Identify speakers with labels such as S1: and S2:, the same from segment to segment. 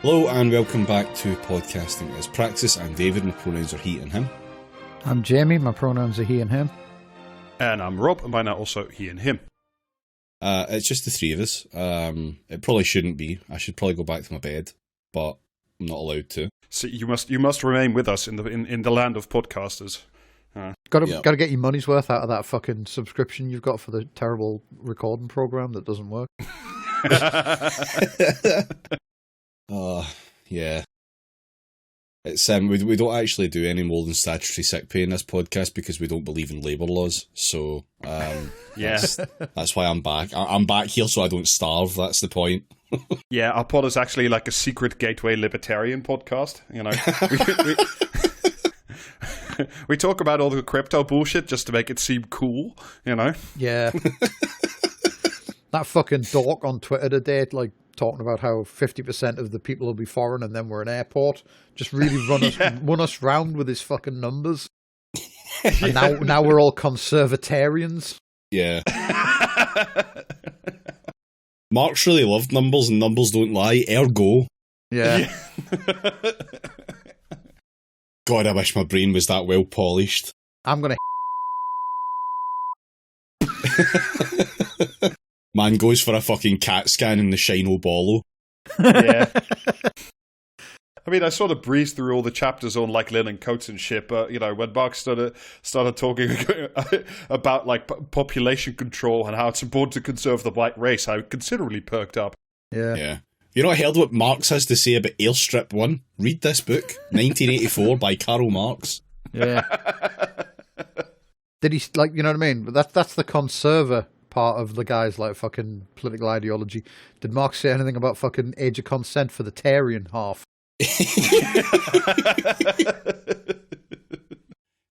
S1: Hello and welcome back to Podcasting as Praxis. I'm David, my pronouns are he and him.
S2: I'm Jamie, my pronouns are he and him.
S3: And I'm Rob, and by now also he and him.
S1: It's just the three of us. It probably shouldn't be. I should probably go back to my bed, but I'm not allowed to.
S3: So you must remain with us in the land of podcasters.
S2: Got to get your money's worth out of that fucking subscription you've got for the terrible recording program that doesn't work.
S1: Yeah. It's we don't actually do any more than statutory sick pay in this podcast because we don't believe in labour laws. So that's why I'm back. I'm back here so I don't starve. That's the point.
S3: Yeah, our pod is actually like a secret gateway libertarian podcast. You know, we talk about all the crypto bullshit just to make it seem cool. You know.
S2: Yeah. That fucking dork on Twitter today, like, talking about how 50% of the people will be foreign and then we're an airport. Just really run us round with his fucking numbers. And now we're all conservatarians.
S1: Yeah. Marx really loved numbers and numbers don't lie, ergo.
S2: Yeah.
S1: God, I wish my brain was that well polished.
S2: I'm going
S1: to... Man goes for a fucking CAT scan in the Shino Bolo.
S3: Yeah. I mean, I sort of breezed through all the chapters on like linen coats and shit, but you know, when Mark started talking about like population control and how it's important to conserve the white race, I considerably perked up.
S1: Yeah. You know, I heard what Marx has to say about Airstrip 1. Read this book, 1984 by Karl Marx.
S2: Yeah. Did he, like, you know what I mean? But that's the conserver part of the guy's like fucking political ideology. Did Marx say anything about fucking age of consent for the Tarian half?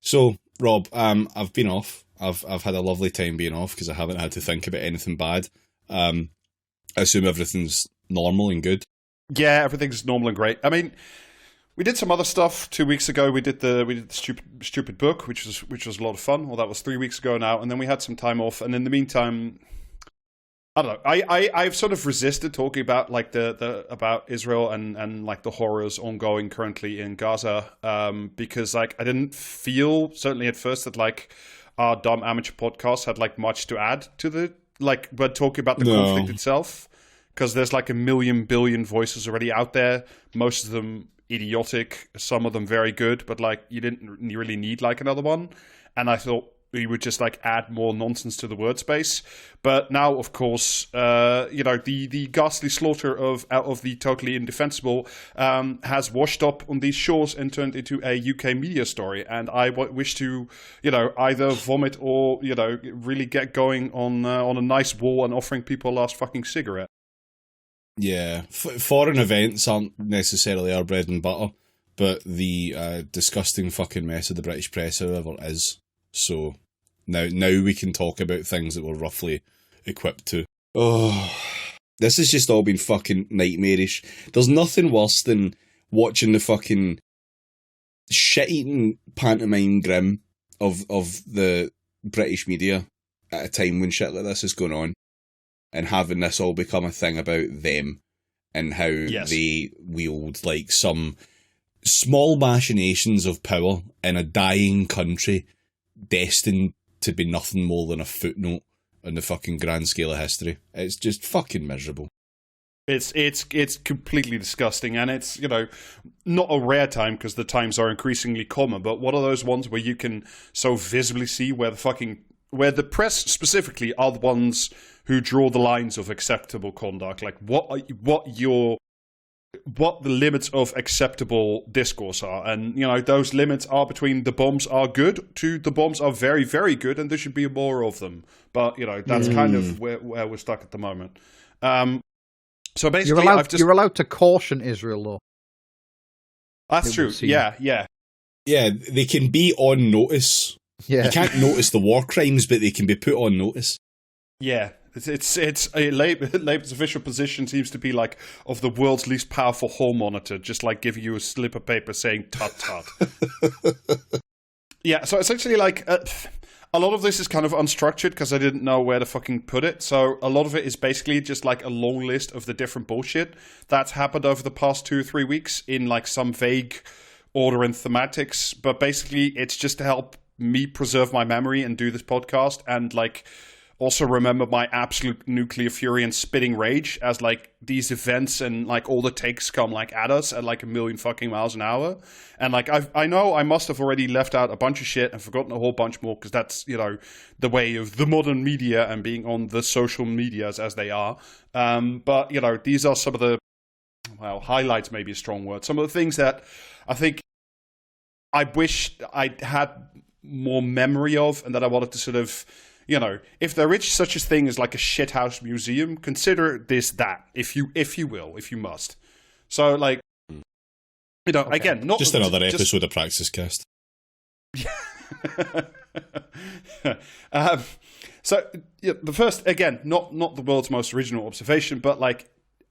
S1: So, Rob, I've been off. I've had a lovely time being off because I haven't had to think about anything bad. I assume everything's normal and good.
S3: Yeah, everything's normal and great. I mean, we did some other stuff 2 weeks ago. We did the stupid book, which was a lot of fun. Well, that was 3 weeks ago now, and then we had some time off. And in the meantime, I don't know. I've sort of resisted talking about like about Israel and like the horrors ongoing currently in Gaza, because like I didn't feel, certainly at first, that like our dumb amateur podcast had like much to add to the like when talking about the conflict itself, because there's like a billion voices already out there, most of them idiotic, some of them very good, but like you didn't really need like another one. And I thought we would just like add more nonsense to the word space. But now, of course, you know, the ghastly slaughter of the totally indefensible has washed up on these shores and turned into a UK media story. And I wish to, you know, either vomit or, you know, really get going on a nice wall and offering people a last fucking cigarette.
S1: Yeah, foreign events aren't necessarily our bread and butter, but the disgusting fucking mess of the British press, however, is. So now we can talk about things that we're roughly equipped to. Oh, this has just all been fucking nightmarish. There's nothing worse than watching the fucking shit-eating pantomime grim of the British media at a time when shit like this is going on. And having this all become a thing about them and how they wield like some small machinations of power in a dying country destined to be nothing more than a footnote on the fucking grand scale of history. It's just fucking miserable.
S3: It's completely disgusting, and it's, you know, not a rare time because the times are increasingly common, but one of those ones where you can so visibly see where the press specifically are the ones who draw the lines of acceptable conduct, like what the limits of acceptable discourse are. And, you know, those limits are between the bombs are good to the bombs are very, very good and there should be more of them. But, you know, that's kind of where we're stuck at the moment. So basically,
S2: you're allowed to caution Israel, though.
S3: That's true. Yeah.
S1: Yeah, they can be on notice.
S2: Yeah.
S1: You can't notice the war crimes, but they can be put on notice.
S3: Yeah. It's Labour's official position seems to be like of the world's least powerful hall monitor, just like giving you a slip of paper saying "tut tut." Yeah, so essentially, like a lot of this is kind of unstructured because I didn't know where to fucking put it. So a lot of it is basically just like a long list of the different bullshit that's happened over the past 2 or 3 weeks in like some vague order and thematics. But basically, it's just to help me preserve my memory and do this podcast, and like also remember my absolute nuclear fury and spitting rage as like these events and like all the takes come like at us at like a million fucking miles an hour. And like I know I must have already left out a bunch of shit and forgotten a whole bunch more, because that's, you know, the way of the modern media and being on the social medias as they are. But you know, these are some of the, well, highlights may be a strong word, some of the things that I think I wish I had more memory of, and that I wanted to sort of, you know, if there is such a thing as like a shithouse museum, consider this that, if you will, if you must. So like, you know, okay. Again, not
S1: just another episode of Praxis Cast.
S3: So yeah, the first, again, not the world's most original observation, but like,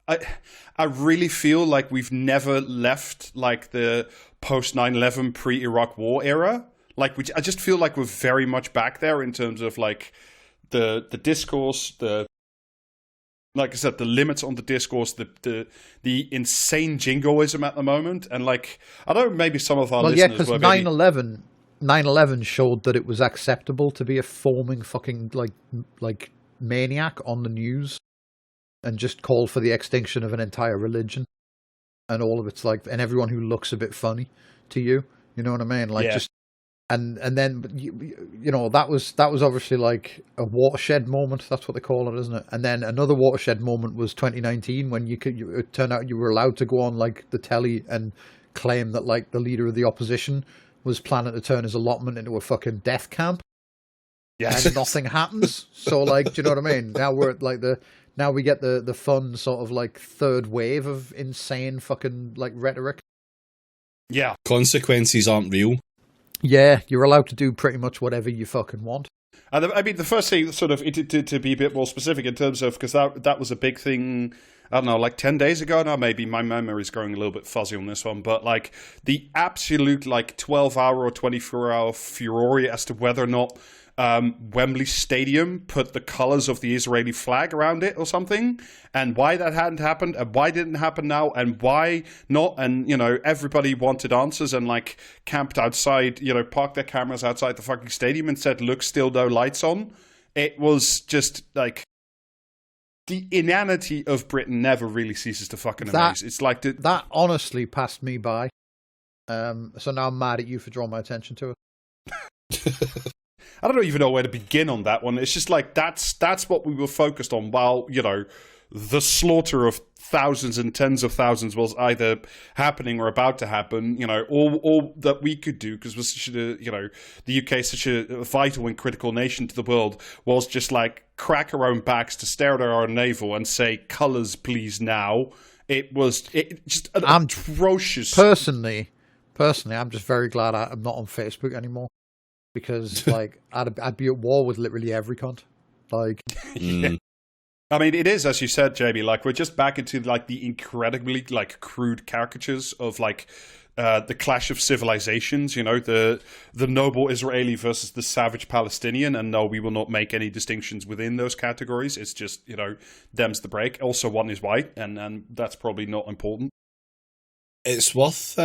S3: I really feel like we've never left like the post 9/11 pre-Iraq War era. Like, I just feel like we're very much back there in terms of like the discourse, like I said, the limits on the discourse, the insane jingoism at the moment, and like I don't know, maybe some of our listeners
S2: because
S3: were
S2: 9/11 showed that it was acceptable to be a foaming fucking like maniac on the news, and just call for the extinction of an entire religion, and all of it's like, and everyone who looks a bit funny to you, you know what I mean? Like, yeah. Just. And then you know, that was obviously like a watershed moment. That's what they call it, isn't it? And then another watershed moment was 2019 when it turned out you were allowed to go on like the telly and claim that like the leader of the opposition was planning to turn his allotment into a fucking death camp. Yeah, and nothing happens. So like, do you know what I mean? Now we're at like now we get the fun sort of like third wave of insane fucking like rhetoric.
S3: Yeah,
S1: consequences aren't real.
S2: Yeah, you're allowed to do pretty much whatever you fucking want.
S3: And I mean, the first thing, sort of, to be a bit more specific in terms of, because that was a big thing, I don't know, like 10 days ago now, maybe my memory is going a little bit fuzzy on this one, but like the absolute like 12-hour or 24-hour furore as to whether or not Wembley Stadium put the colors of the Israeli flag around it or something, and why that hadn't happened, and why didn't happen now, and why not, and you know, everybody wanted answers and like camped outside, you know, parked their cameras outside the fucking stadium and said, look, still no lights on. It was just like the inanity of Britain never really ceases to fucking amaze. It's like
S2: that honestly passed me by. So now I'm mad at you for drawing my attention to it.
S3: I don't even know where to begin on that one. It's just like that's what we were focused on while, you know, the slaughter of thousands and tens of thousands was either happening or about to happen. You know, all that we could do, because we're such a, you know, the UK is such a vital and critical nation to the world, was just like crack our own backs to stare at our navel and say, colours please now. It just an atrocious.
S2: Personally, I'm just very glad I'm not on Facebook anymore. Because like I'd be at war with literally every cunt. Like,
S3: yeah. I mean, it is, as you said, JB. Like, we're just back into like the incredibly like crude caricatures of like the clash of civilizations. You know, the noble Israeli versus the savage Palestinian. And no, we will not make any distinctions within those categories. It's just, you know, them's the break. Also, one is white, and that's probably not important.
S1: It's worth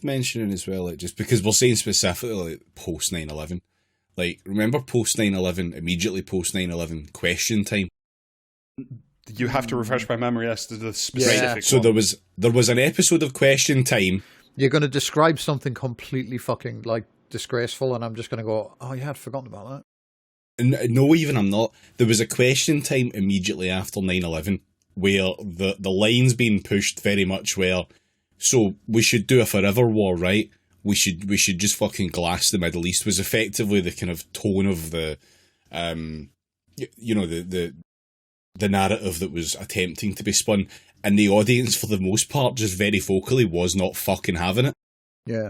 S1: mentioning as well, like, just because we're saying specifically like, post 9/11. Like, remember post 9/11, immediately post 9/11 question time.
S3: You have to refresh my memory as to the specific.
S1: Right. So there was an episode of Question Time.
S2: You're going to describe something completely fucking like disgraceful, and I'm just going to go, oh yeah, I'd forgotten about
S1: that. No, even I'm not. There was a Question Time immediately after 9/11 where the line's being pushed very much where. So we should do a forever war, right? We should just fucking glass the Middle East was effectively the kind of tone of the, you know, the narrative that was attempting to be spun, and the audience for the most part just very vocally was not fucking having it.
S2: Yeah.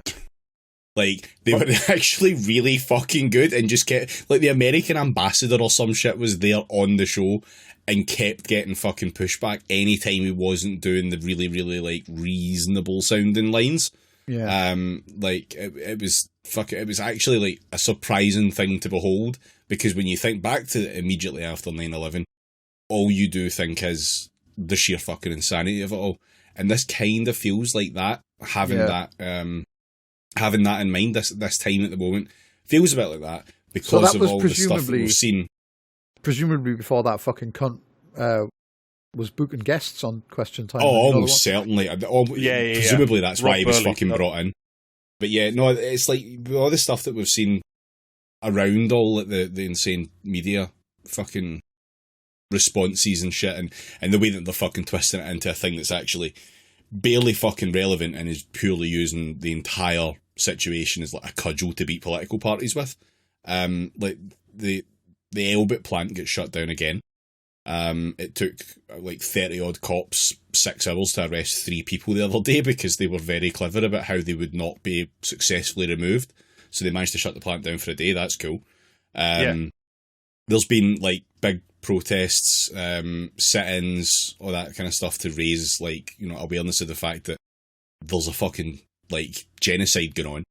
S1: Like, they were actually really fucking good and just kept, like, the American ambassador or some shit was there on the show and kept getting fucking pushback anytime he wasn't doing the really, really, like, reasonable sounding lines.
S2: Yeah.
S1: Like it was actually like a surprising thing to behold, because when you think back to immediately after 9/11, all you do think is the sheer fucking insanity of it all. And this kind of feels like that, having that in mind this time at the moment feels a bit like that, because of all the stuff that we've seen.
S2: Presumably before that fucking cunt was booking guests on Question Time.
S1: Oh, almost certainly. Presumably that's why he was fucking brought in. But yeah, no, it's like all the stuff that we've seen around all the insane media fucking responses and shit, and the way that they're fucking twisting it into a thing that's actually barely fucking relevant and is purely using the entire situation as like a cudgel to beat political parties with. Like the Elbit plant gets shut down again. It took like 30 odd cops 6 hours to arrest 3 people the other day because they were very clever about how they would not be successfully removed. So they managed to shut the plant down for a day. That's cool. There's been like big protests, sit-ins, all that kind of stuff to raise like, you know, awareness of the fact that there's a fucking like genocide going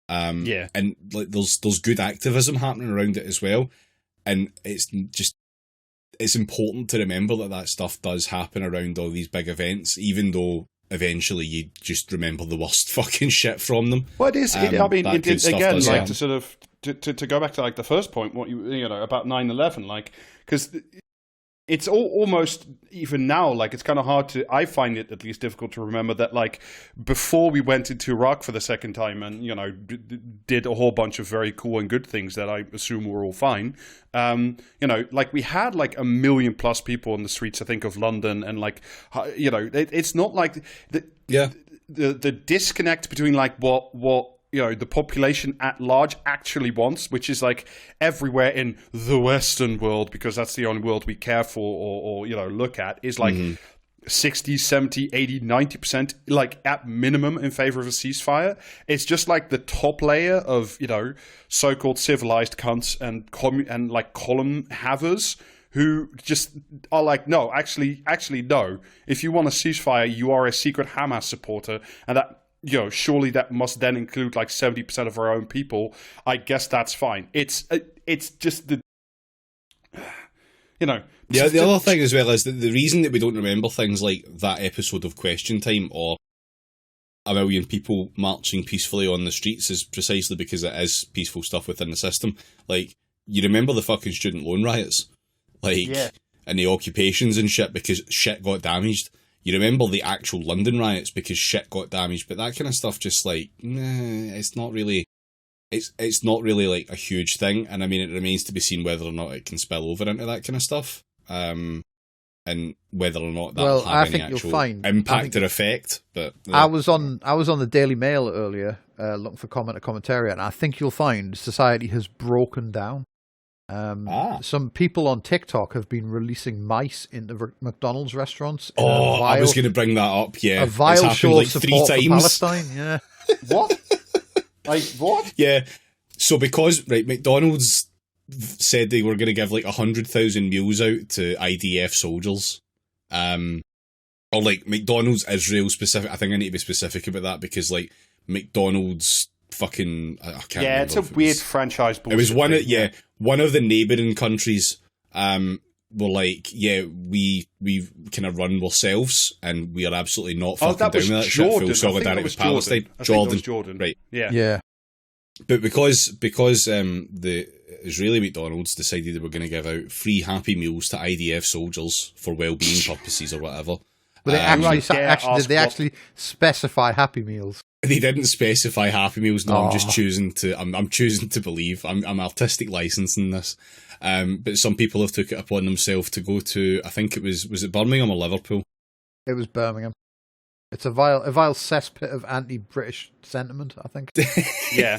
S1: on. And like there's good activism happening around it as well. And it's important to remember that stuff does happen around all these big events, even though eventually you just remember the worst fucking shit from them.
S3: Well, it is. I mean, it again, like happen. To sort of to go back to like the first point, what you know about 9/11, like because it's almost even now, like it's kind of hard to. I find it at least difficult to remember that like before we went into Iraq for the second time and you know did a whole bunch of very cool and good things that I assume were all fine. You know, like we had like 1 million plus people on the streets, I think, of London, and like you know, it's not like the disconnect between like what you know the population at large actually wants, which is like everywhere in the Western world, because that's the only world we care for or you know look at, is like 60, 70, 80, 90% like at minimum in favor of a ceasefire. It's just like the top layer of, you know, so-called civilized cunts and like column havers who just are like, no, actually no. If you want a ceasefire, you are a secret Hamas supporter, and that, you know, surely that must then include like 70% of our own people. I guess that's fine. It's just the, you know.
S1: Yeah, the other thing as well is that the reason that we don't remember things like that episode of Question Time or 1 million people marching peacefully on the streets is precisely because it is peaceful stuff within the system. Like, you remember the fucking student loan riots? Like, and the occupations and shit because shit got damaged. You remember the actual London riots because shit got damaged, but that kind of stuff just like, it's not really like a huge thing. And I mean, it remains to be seen whether or not it can spill over into that kind of stuff. And whether or not that'll have any actual impact or effect. But
S2: I was on the Daily Mail earlier, looking for comment or commentary, and I think you'll find society has broken down. Some people on TikTok have been releasing mice into McDonald's restaurants.
S1: I was going to bring that up. Yeah,
S2: a vile show
S1: like
S2: of support
S1: 3
S2: for
S1: times.
S2: Palestine. Yeah,
S3: What? Like what?
S1: Yeah. So because McDonald's said they were going to give like 100,000 meals out to IDF soldiers, or like McDonald's Israel specific. I think I need to be specific about that because like McDonald's fucking I can't remember.
S3: Yeah, it's a weird franchise bullshit.
S1: It was one of the neighbouring countries were like, yeah, we kind of run ourselves and we are absolutely not fucking down with that shit. Full solidarity with Palestine.
S3: Jordan.
S1: Right.
S2: Yeah.
S1: But because the Israeli McDonald's decided they were going to give out free Happy Meals to IDF soldiers for well-being purposes or whatever.
S2: But did they actually specify Happy Meals?
S1: They didn't specify Happy Meals. No, I'm just choosing to. I'm choosing to believe. I'm artistic licensing this. But some people have took it upon themselves to go to. I think it was it Birmingham or Liverpool?
S2: It was Birmingham. It's a vile cesspit of anti-British sentiment, I think.
S3: Yeah,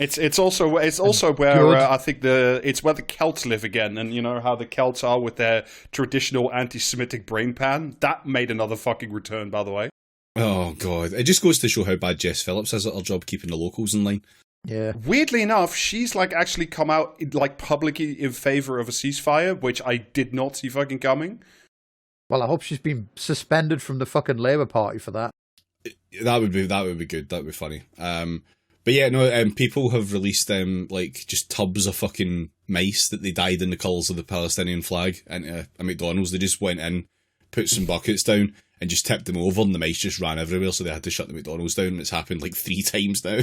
S3: it's also where I think it's where the Celts live again, and you know how the Celts are with their traditional anti-Semitic brain pan. That made another fucking return, by the way.
S1: Oh god, it just goes to show how bad Jess Phillips is at her job keeping the locals in line.
S2: Yeah.
S3: Weirdly enough, she's like actually come out like publicly in favor of a ceasefire, which I did not see fucking coming.
S2: Well, I hope she's been suspended from the fucking Labour Party for that.
S1: That would be good. That would be funny. But yeah, no. People have released like just tubs of fucking mice that they dyed in the colours of the Palestinian flag into a McDonald's. They just went in, put some buckets down, and just tipped them over, and the mice just ran everywhere. So they had to shut the McDonald's down. And it's happened like 3 times now.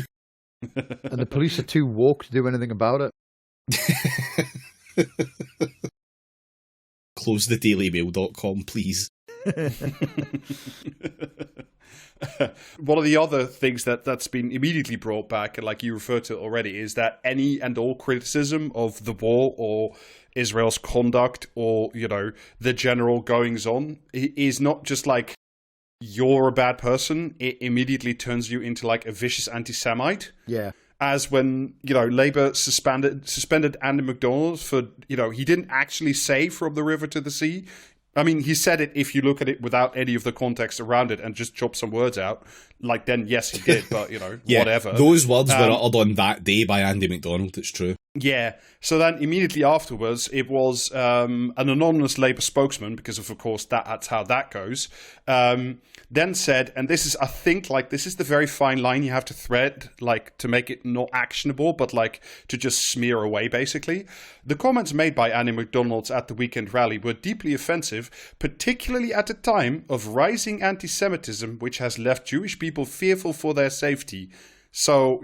S2: And the police are too woke to do anything about it.
S1: Close the dailymail.com, please.
S3: One of the other things that's been immediately brought back, and like you referred to already, is that any and all criticism of the war or Israel's conduct or, the general goings on is not just like you're a bad person. It immediately turns you into like a vicious anti-Semite.
S2: Yeah.
S3: As when, Labour suspended Andy McDonald for, he didn't actually say from the river to the sea. I mean, he said it if you look at it without any of the context around it and just chop some words out. Like, then, yes, he did, but,
S1: yeah,
S3: whatever.
S1: Those words were uttered on that day by Andy McDonald, it's true.
S3: Yeah. So then immediately afterwards, it was an anonymous Labour spokesman, because of course, that's how that goes, then said, and this is, I think, like, this is the very fine line you have to thread, like, to make it not actionable, but, like, to just smear away, basically. The comments made by Andy McDonald at the weekend rally were deeply offensive, particularly at a time of rising anti-Semitism, which has left Jewish people fearful for their safety. So,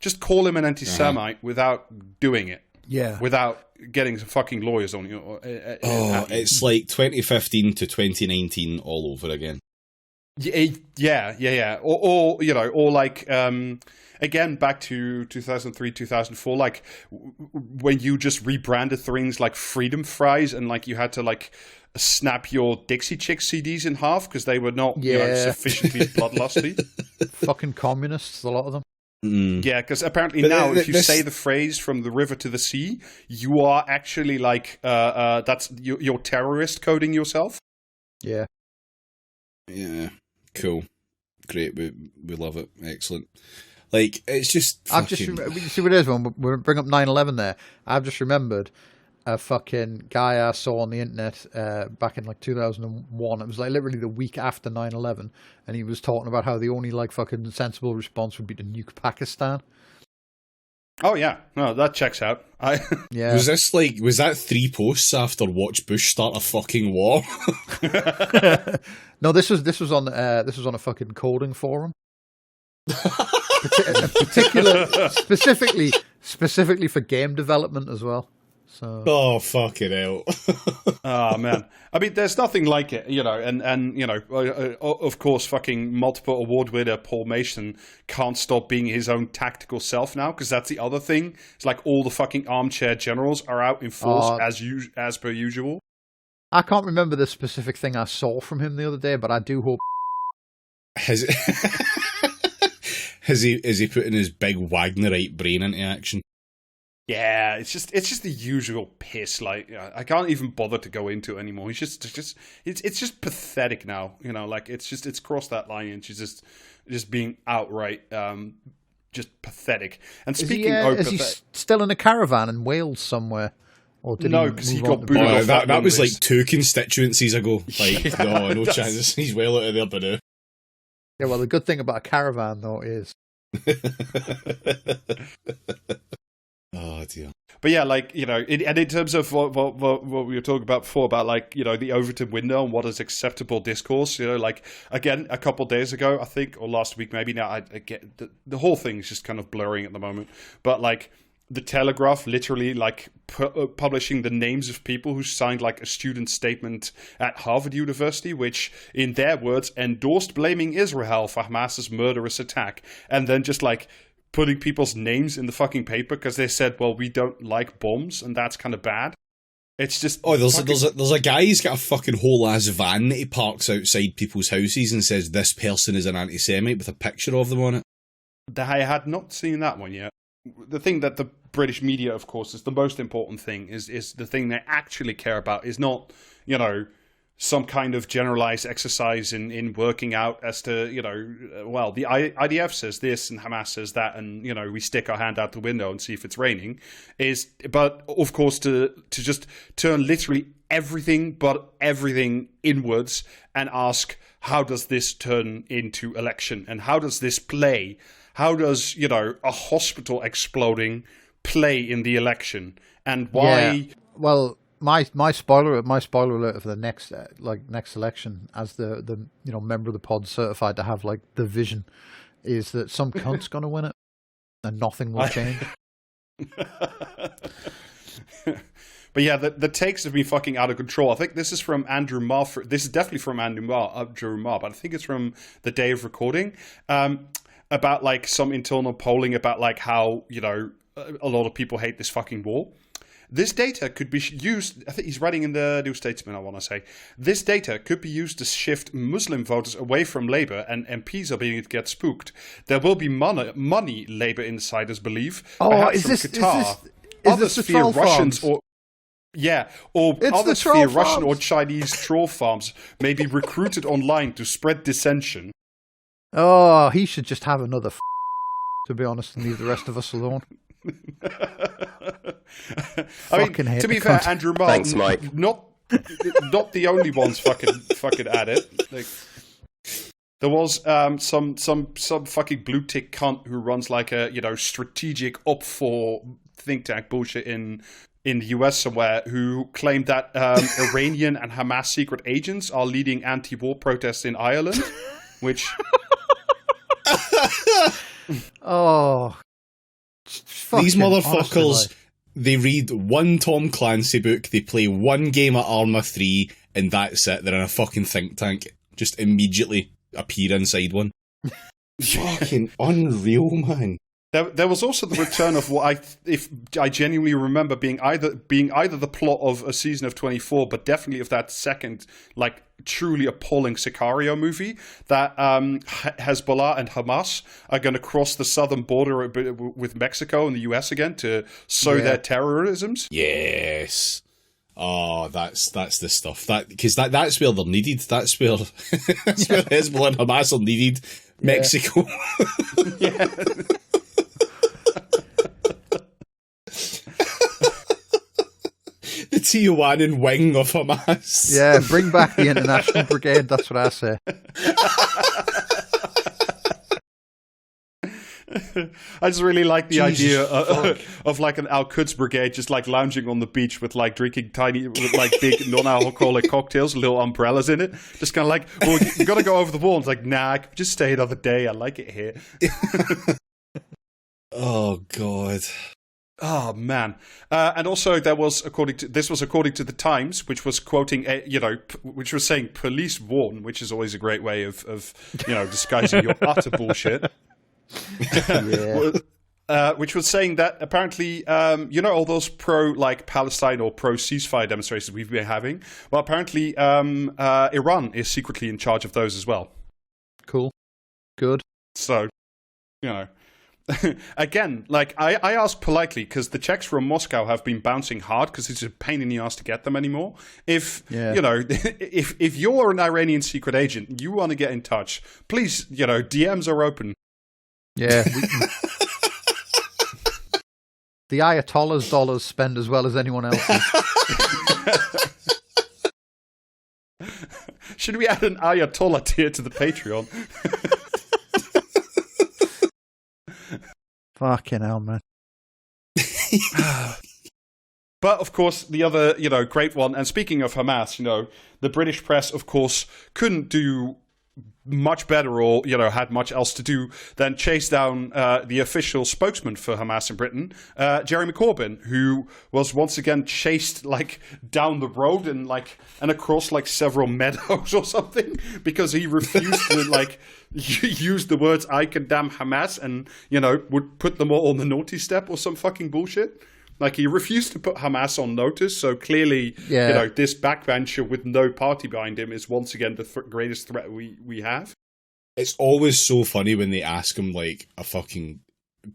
S3: just call him an anti-Semite without doing it.
S2: Yeah. Without
S3: getting some fucking lawyers on you.
S1: It's like 2015 to 2019 all over again.
S3: Yeah. Or like, again, back to 2003, 2004, like, when you just rebranded things like Freedom Fries and, like, you had to, like, snap your Dixie Chicks CDs in half because they were not sufficiently bloodlusty.
S2: Fucking communists, a lot of them.
S1: Mm.
S3: Yeah, because apparently now, if you say the phrase "from the river to the sea," you are actually like that's you're terrorist coding yourself.
S2: Yeah.
S1: Yeah. Cool. Great. We love it. Excellent. Like, it's just.
S2: I've just see what it is when we bring up 9/11. There, I've just remembered a fucking guy I saw on the internet back in like 2001. It was like literally the week after 9/11, and he was talking about how the only like fucking sensible response would be to nuke Pakistan.
S3: Oh yeah, no, that checks out.
S2: Yeah.
S1: Was that 3 posts after Watch Bush start a fucking war?
S2: No, this was on a fucking coding forum. specifically for game development as well. So.
S1: Oh, fucking hell.
S3: Oh, man. I mean, there's nothing like it, and of course, fucking multiple award winner Paul Mason can't stop being his own tactical self now, because that's the other thing. It's like all the fucking armchair generals are out in force as per usual.
S2: I can't remember the specific thing I saw from him the other day, but I do hope.
S1: Is he putting his big Wagnerite brain into action?
S3: Yeah, it's just the usual piss. Like, I can't even bother to go into it anymore. It's just pathetic now. Like it's crossed that line, and she's just being outright just pathetic. And speaking
S2: is he still in a caravan in Wales somewhere? Or did
S3: no, because he got booted off
S1: that was like 2 constituencies ago. Like, no chance. He's well out of there by now.
S2: Yeah, well, the good thing about a caravan, though, is...
S1: Oh, dear.
S3: But yeah, like, and in terms of what we were talking about before, about, like, the Overton window and what is acceptable discourse, like, again, a couple of days ago, I think, or last week maybe, now I get the whole thing is just kind of blurring at the moment. But, like, the Telegraph literally, like, publishing the names of people who signed, like, a student statement at Harvard University, which, in their words, endorsed blaming Israel for Hamas's murderous attack, and then just, like, putting people's names in the fucking paper because they said, well, we don't like bombs, and that's kind of bad. It's just... Oh,
S1: there's a guy who's got a fucking whole ass van that he parks outside people's houses and says, this person is an anti-Semite with a picture of them on it.
S3: I had not seen that one yet. The thing that the British media, of course, is the most important thing, is the thing they actually care about, is not, some kind of generalized exercise in working out as to, well, the IDF says this and Hamas says that, and, we stick our hand out the window and see if it's raining, but of course to just turn literally everything but everything inwards and ask, how does this turn into election, and how does this play? How does, a hospital exploding play in the election, and why?
S2: Yeah. Well, my spoiler alert for the next election, as the member of the pod certified to have like the vision, is that some cunt's going to win it, and nothing will change.
S3: But yeah, the takes have been fucking out of control. I think this is from Andrew Marr. This is definitely from Andrew Marr, but I think it's from the day of recording. About like some internal polling about like how, a lot of people hate this fucking war. This data could be used, I think he's writing in the New Statesman, I want to say. This data could be used to shift Muslim voters away from Labour, and MPs are beginning to get spooked. There will be money, Labour insiders believe.
S2: Oh,
S3: is this the
S2: troll
S3: Russians
S2: farms?
S3: or
S2: It's
S3: others
S2: the
S3: fear
S2: troll
S3: Russian or
S2: farms.
S3: Chinese troll farms may be recruited online to spread dissension.
S2: Oh, he should just have another to be honest, and leave the rest of us alone.
S3: I mean, to be fair, Andrew Marr,
S4: thanks, Mike.
S3: Not the only ones fucking at it. Like, there was some fucking blue tick cunt who runs like a strategic up for think tank bullshit in the US somewhere, who claimed that Iranian and Hamas secret agents are leading anti-war protests in Ireland, which.
S2: Oh.
S1: These motherfuckers,
S2: honestly,
S1: they read one Tom Clancy book, they play one game at Arma 3, and that's it. They're in a fucking think tank. Just immediately appear inside one. Fucking unreal, man.
S3: There was also the return of what I genuinely remember being either the plot of a season of 24, but definitely of that second, like, truly appalling Sicario movie, that Hezbollah and Hamas are going to cross the southern border with Mexico and the US again to sow their terrorisms.
S1: Yes. Oh, that's the stuff. Because that's where they're needed. That's where Hezbollah and Hamas are needed. Mexico.
S3: Yeah.
S1: The Tijuanan wing of Hamas.
S2: Yeah, bring back the International Brigade, that's what I say.
S3: I just really like the idea of like an Al-Quds brigade just like lounging on the beach with like drinking with like big non-alcoholic cocktails, little umbrellas in it. Just kind of like, well, you got to go over the wall. It's like, nah, just stay another day. I like it here.
S1: Oh, God.
S3: Oh man! And also, according to the Times, which was quoting, which was saying "police warn," which is always a great way of disguising your utter bullshit. Which was saying that apparently, all those pro like Palestine or pro ceasefire demonstrations we've been having. Well, apparently, Iran is secretly in charge of those as well.
S2: Cool, good.
S3: So, again, like I asked politely because the checks from Moscow have been bouncing hard because it's a pain in the ass to get them anymore. If if you're an Iranian secret agent, you want to get in touch, please, DMs are open.
S2: Yeah. The Ayatollah's dollars spend as well as anyone else's.
S3: Should we add an Ayatollah tier to the Patreon?
S2: Fucking hell, man.
S3: But, of course, the other, great one, and speaking of Hamas, the British press, of course, couldn't do much better or, had much else to do than chase down the official spokesman for Hamas in Britain, Jeremy Corbyn, who was once again chased, like, down the road and across, like, several meadows or something because he refused to, like, use the words "I condemn Hamas" and, would put them all on the naughty step or some fucking bullshit. Like, he refused to put Hamas on notice, so clearly, this backbencher with no party behind him is once again the greatest threat we have.
S1: It's always so funny when they ask him, like, a fucking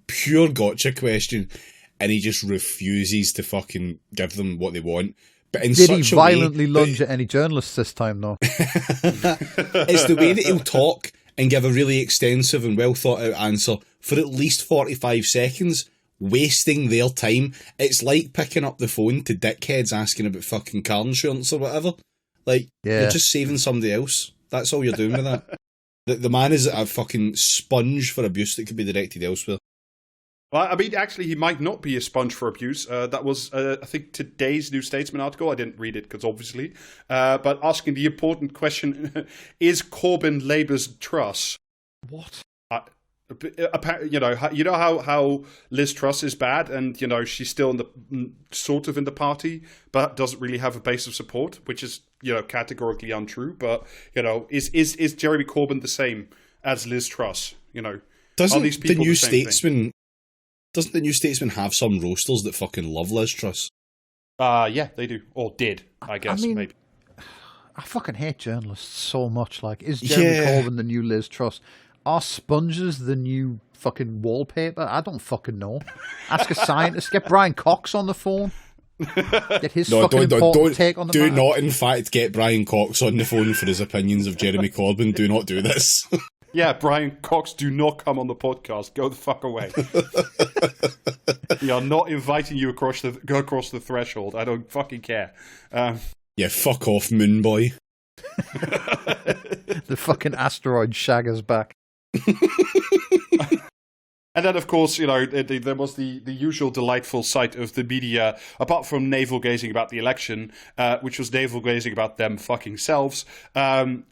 S1: pure gotcha question, and he just refuses to fucking give them what they want. But in
S2: Did
S1: such
S2: he violently lunge at any journalists this time, though?
S1: It's the way that he'll talk and give a really extensive and well-thought-out answer for at least 45 seconds, wasting their time. It's like picking up the phone to dickheads asking about fucking car insurance or whatever. Like, you're just saving somebody else. That's all you're doing with that. The man is a fucking sponge for abuse that could be directed elsewhere.
S3: Well, I mean, actually, he might not be a sponge for abuse. That was, I think, today's New Statesman article. I didn't read it because obviously, but asking the important question: is Corbyn Labour's Truss?
S2: What?
S3: You know how Liz Truss is bad, and she's still in the sort of in the party, but doesn't really have a base of support, which is categorically untrue. But is Jeremy Corbyn the same as Liz Truss?
S1: Doesn't
S3: are these people
S1: the New
S3: same
S1: Statesman?
S3: thing?
S1: Doesn't the New Statesman have some roasters that fucking love Liz Truss?
S3: Yeah, they do, or did, I guess.
S2: I mean,
S3: maybe.
S2: I fucking hate journalists so much. Like, is Jeremy Corbyn the new Liz Truss? Are sponges the new fucking wallpaper? I don't fucking know. Ask a scientist. Get Brian Cox on the phone. Get his important take on the matter.
S1: Do not, in fact, get Brian Cox on the phone for his opinions of Jeremy Corbyn. Do not do this.
S3: Yeah, Brian Cox, do not come on the podcast. Go the fuck away. We are not inviting you go across the threshold. I don't fucking care.
S1: Yeah, fuck off, Moon Boy.
S2: The fucking asteroid shagger's back.
S3: And then, of course, there was the usual delightful sight of the media, apart from navel-gazing about the election, which was navel-gazing about them fucking selves.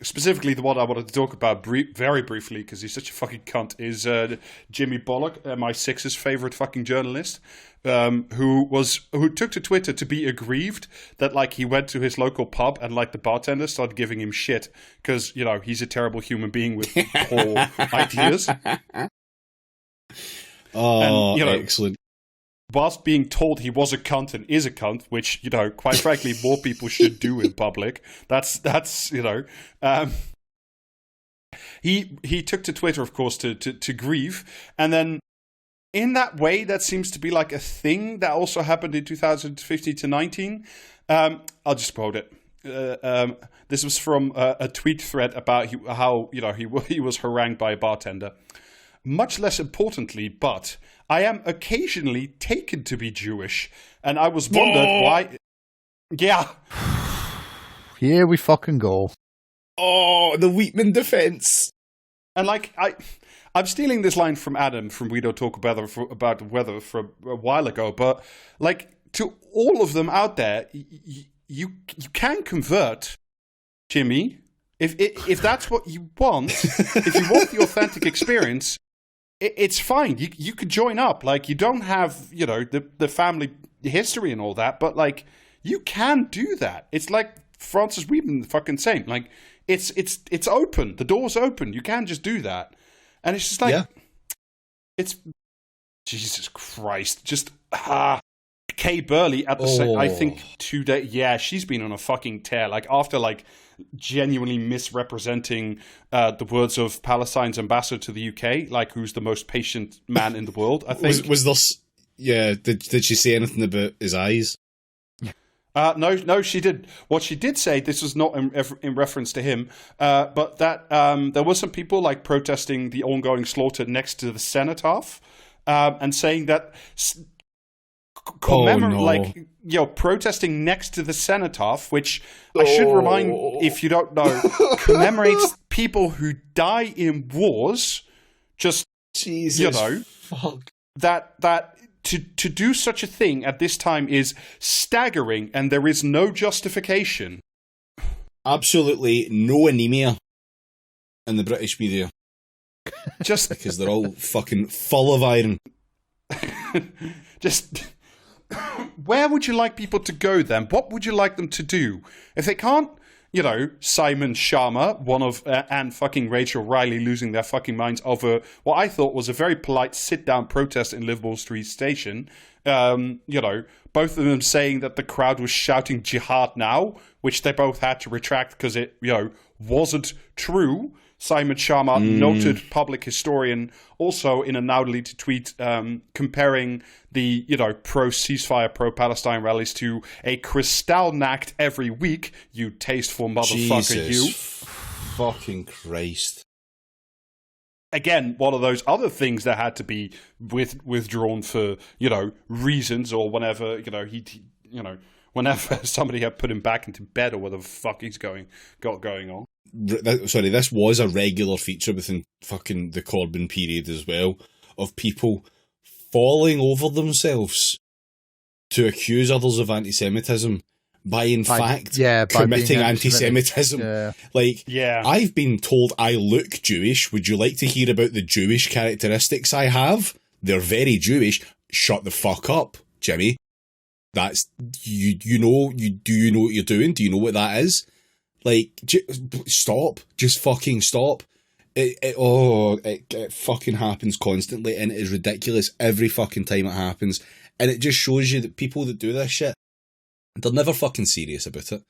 S3: Specifically, the one I wanted to talk about very briefly, because he's such a fucking cunt, is Jimmy Bullock, MI6's favourite fucking journalist, who took to Twitter to be aggrieved that, like, he went to his local pub and, like, the bartender started giving him shit because, he's a terrible human being with poor ideas.
S1: Oh, and, excellent.
S3: Whilst being told he was a cunt and is a cunt, which, quite frankly, more people should do in public. That's he took to Twitter, of course, to grieve. And then in that way, that seems to be like a thing that also happened in 2015 to 19. I'll just quote it. This was from a tweet thread about how he was harangued by a bartender. Much less importantly, but I am occasionally taken to be Jewish, and I was wondered why. Yeah.
S2: Here we fucking go.
S1: Oh, the Wheatman defense.
S3: And like I'm stealing this line from Adam from We Don't Talk About the Weather from a while ago, but like to all of them out there, you can convert, Jimmy, if that's what you want. If you want the authentic experience. It's fine. You could join up. Like, you don't have, the family history and all that, but, like, you can do that. It's like Francis Wheatman fucking saying, like, it's open. The door's open. You can just do that. And it's just like, it's, Jesus Christ. Just, Kay Burley at the same, I think 2 days, she's been on a fucking tear. Like, after, like, genuinely misrepresenting the words of Palestine's ambassador to the UK, like who's the most patient man in the world. I think
S1: was this. Yeah, did she say anything about his eyes?
S3: No, she did. What she did say, this was not in reference to him, but that there were some people like protesting the ongoing slaughter next to the cenotaph, and saying that. Protesting next to the cenotaph, which I should remind, if you don't know, commemorates people who die in wars. Just
S1: Jesus, fuck.
S3: That to do such a thing at this time is staggering, and there is no justification.
S1: Absolutely no anemia in the British media,
S3: just
S1: because they're all fucking full of iron.
S3: Just. Where would you like people to go then? What would you like them to do? If they can't, Simon Sharma, one of, and fucking Rachel Riley losing their fucking minds over what I thought was a very polite sit-down protest in Liverpool Street Station. Both of them saying that the crowd was shouting jihad now, which they both had to retract because it, wasn't true. Simon Sharma, noted public historian, also in a now deleted tweet, comparing the, pro-ceasefire, pro-Palestine rallies to a kristallnacht every week, you tasteful motherfucker,
S1: Jesus fucking Christ.
S3: Again, one of those other things that had to be withdrawn for, reasons or whenever, whenever somebody had put him back into bed or whatever the fuck he's going on.
S1: this was a regular feature within fucking the Corbyn period as well, of people falling over themselves to accuse others of anti-Semitism by committing anti-Semitism.
S2: Yeah.
S1: Like, I've been told I look Jewish. Would you like to hear about the Jewish characteristics I have? They're very Jewish. Shut the fuck up, Jimmy. That's, do you know what you're doing? Do you know what that is? Like, stop. Just fucking stop. It fucking happens constantly, and it is ridiculous every fucking time it happens. And it just shows you that people that do this shit, they're never fucking serious about it.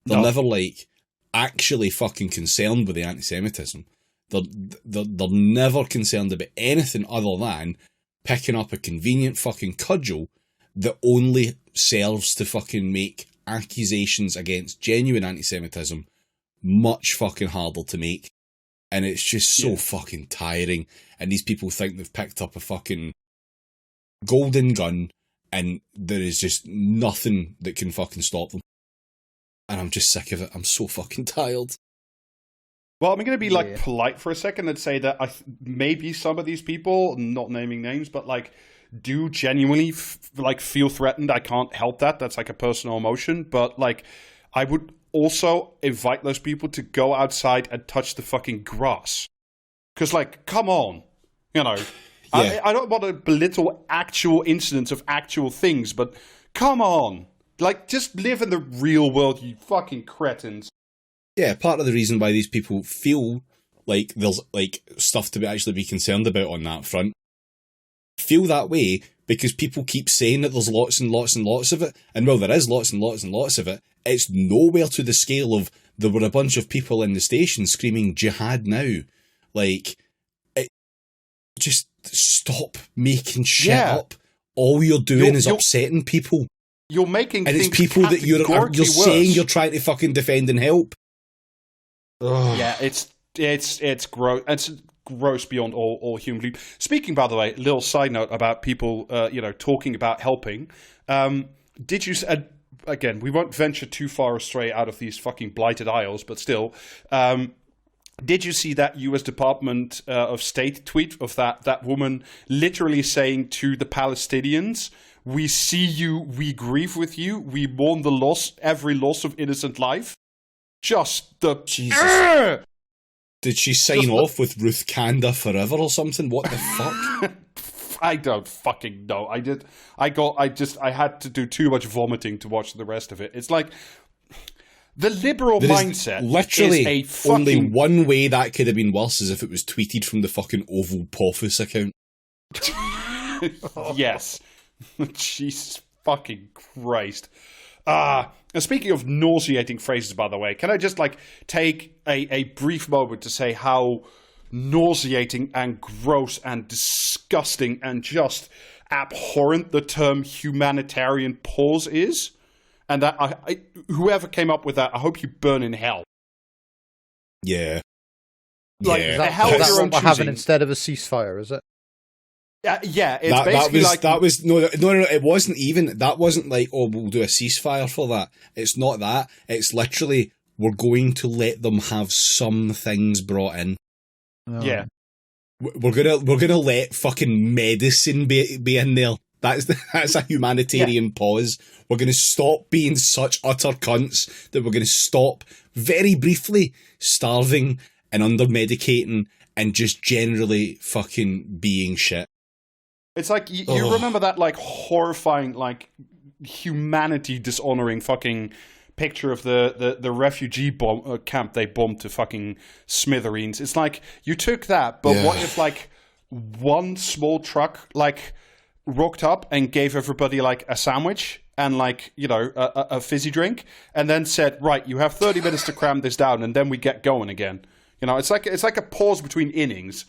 S1: They're never, like, actually fucking concerned with the anti-Semitism. They're never concerned about anything other than picking up a convenient fucking cudgel that only serves to fucking make accusations against genuine anti-Semitism much fucking harder to make. And it's just so fucking tiring. And these people think they've picked up a fucking golden gun and there is just nothing that can fucking stop them. And I'm just sick of it. I'm so fucking tired.
S3: Well, I'm going to be polite for a second and say that maybe some of these people, not naming names, but like do genuinely feel threatened. I can't help that. That's like a personal emotion. But like, I would also invite those people to go outside and touch the fucking grass. Because like, come on, you know, I don't want to belittle actual incidents of actual things, but come on, like just live in the real world, you fucking cretins.
S1: Yeah, part of the reason why these people feel like there's like stuff to actually be concerned about on that front, feel that way because people keep saying that there's lots and lots and lots of it, and while there is lots and lots and lots of it, it's nowhere to the scale of there were a bunch of people in the station screaming jihad now. Like, just stop making shit up. All you're doing is upsetting people.
S3: You're making
S1: and it's people that you're saying you're trying to fucking defend and help. Ugh.
S3: Yeah, it's gross. It's gross beyond all human belief. Speaking, by the way, little side note about people, talking about helping. Did you? Again, we won't venture too far astray out of these fucking blighted isles, but still, did you see that U.S. Department of State tweet of that woman literally saying to the Palestinians, "We see you, we grieve with you, we mourn every loss of innocent life." Just the
S1: Jesus. Did she sign off with Ruth Kanda forever or something? What the fuck?
S3: I don't fucking know. I had to do too much vomiting to watch the rest of it. It's like the liberal mindset.
S1: Literally,
S3: is a fucking...
S1: only one way that could have been worse is if it was tweeted from the fucking Oval Pothus account.
S3: Yes. Jesus fucking Christ. And speaking of nauseating phrases, by the way, can I just take a brief moment to say how nauseating and gross and disgusting and just abhorrent the term humanitarian pause is? And that whoever came up with that, I hope you burn in hell.
S1: Yeah.
S2: That's what we're having instead of a ceasefire, is it?
S3: Yeah, it's basically
S1: it wasn't even, that wasn't like, oh, we'll do a ceasefire for that. It's not that. It's literally, we're going to let them have some things brought in.
S2: Oh.
S3: Yeah.
S1: We're gonna let fucking medicine be in there. That's a humanitarian pause. We're gonna stop being such utter cunts that we're gonna stop very briefly starving and under-medicating and just generally fucking being shit.
S3: It's like, you remember that, horrifying, humanity dishonoring fucking picture of the refugee camp they bombed to fucking smithereens? It's like, you took that, but what if, one small truck, rocked up and gave everybody, a sandwich and, a fizzy drink, and then said, right, you have 30 minutes to cram this down, and then we get going again. You know, it's like a pause between innings.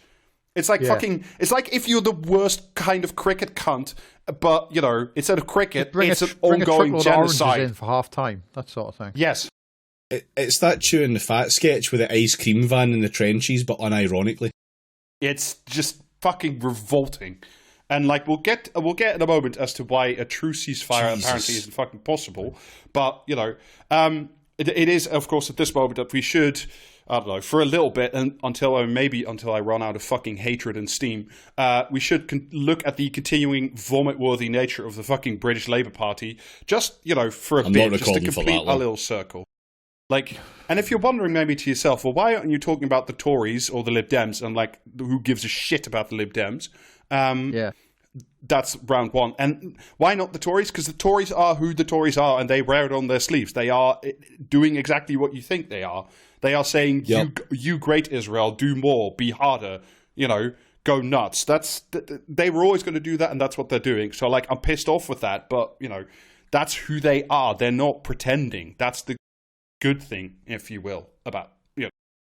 S3: It's like it's like if you're the worst kind of cricket cunt, but, instead of cricket, it's an ongoing genocide.
S2: In for half time, that sort of thing.
S3: Yes.
S1: It's that chewing the fat sketch with the ice cream van in the trenches, but unironically.
S3: It's just fucking revolting. And, we'll get in a moment as to why a true ceasefire apparently isn't fucking possible. But, it is, of course, at this moment that we should... I don't know, for a little bit, and until I run out of fucking hatred and steam, we should look at the continuing vomit-worthy nature of the fucking British Labour Party, just, for a bit, just to complete our little circle. Like, and if you're wondering maybe to yourself, well, why aren't you talking about the Tories or the Lib Dems, and, like, who gives a shit about the Lib Dems?
S2: Yeah.
S3: That's round one. And why not the Tories? Because the Tories are who the Tories are, and they wear it on their sleeves. They are doing exactly what you think they are. They are saying, you great Israel, do more, be harder, go nuts. They were always going to do that, and that's what they're doing. So, like, I'm pissed off with that, but, that's who they are. They're not pretending. That's the good thing, if you will, about,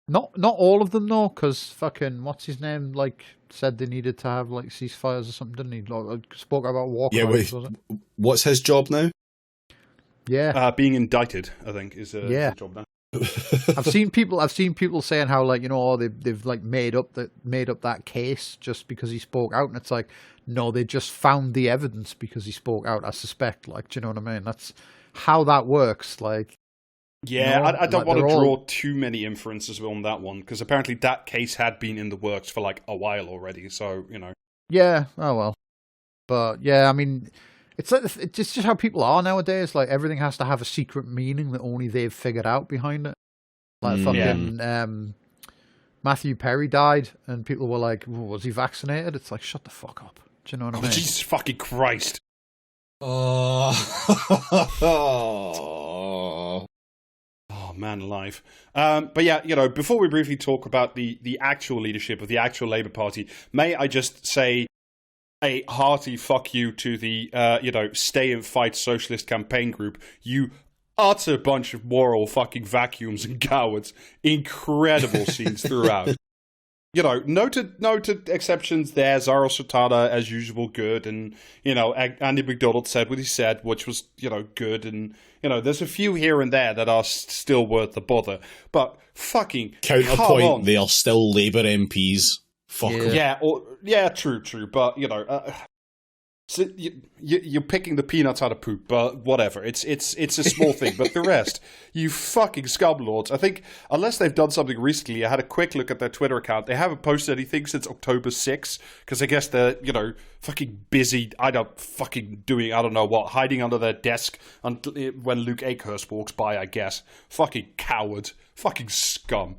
S2: Not all of them, though, because fucking, what's his name, like, said they needed to have, like, ceasefires or something, didn't he? Like, spoke about war crimes, wasn't it?
S1: What's his job now?
S2: Yeah.
S3: Being indicted, I think, is his job now.
S2: I've seen people saying how, like, they've like made up that case just because he spoke out, and it's like, no, they just found the evidence because he spoke out, I suspect. Like, do you know what I mean? That's how that works. Like,
S3: yeah, I don't want to draw too many inferences on that one, because apparently that case had been in the works for like a while already. So
S2: Yeah. Oh well. But yeah, I mean, it's like it's just how people are nowadays. Like, everything has to have a secret meaning that only they've figured out behind it. Like fucking Matthew Perry died, and people were like, "Was he vaccinated?" It's like, shut the fuck up. Do you know what I mean?
S3: Jesus fucking Christ!
S1: Oh,
S3: man alive. But yeah, before we briefly talk about the actual leadership of the actual Labour Party, may I just say a hearty fuck you to the, stay and fight socialist campaign group. You utter bunch of moral fucking vacuums and cowards. Incredible scenes throughout. Noted exceptions there. Zara Sultana, as usual, good. And, Andy McDonald said what he said, which was, good. And, there's a few here and there that are still worth the bother. But fucking
S1: counterpoint, they are still Labour MPs. Fuck.
S3: Yeah, true. But, so you're picking the peanuts out of poop, but whatever. It's a small thing. But the rest, you fucking scumlords. I think, unless they've done something recently, I had a quick look at their Twitter account. They haven't posted anything since October 6th, because I guess they're, fucking busy, I don't know what, hiding under their desk when Luke Akehurst walks by, I guess. Fucking coward. Fucking scum.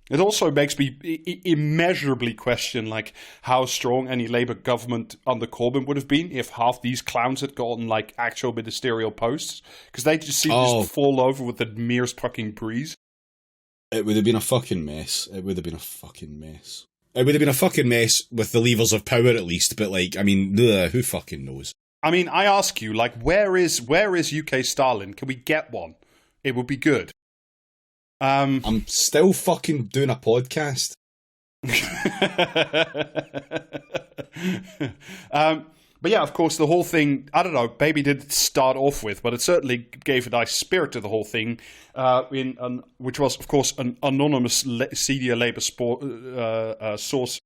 S3: It also makes me immeasurably question, like, how strong any Labour government under Corbyn would have been if half these clowns had gotten, like, actual ministerial posts. Because they just seem to just fall over with the merest fucking breeze.
S1: It would have been a fucking mess. It would have been a fucking mess with the levers of power, at least. But, like, I mean, who fucking knows?
S3: I mean, I ask you, like, where is UK Stalin? Can we get one? It would be good.
S1: I'm still fucking doing a podcast.
S3: But yeah, of course, the whole thing, I don't know, maybe didn't start off with, but it certainly gave a nice spirit to the whole thing, which was, of course, an anonymous senior Labour source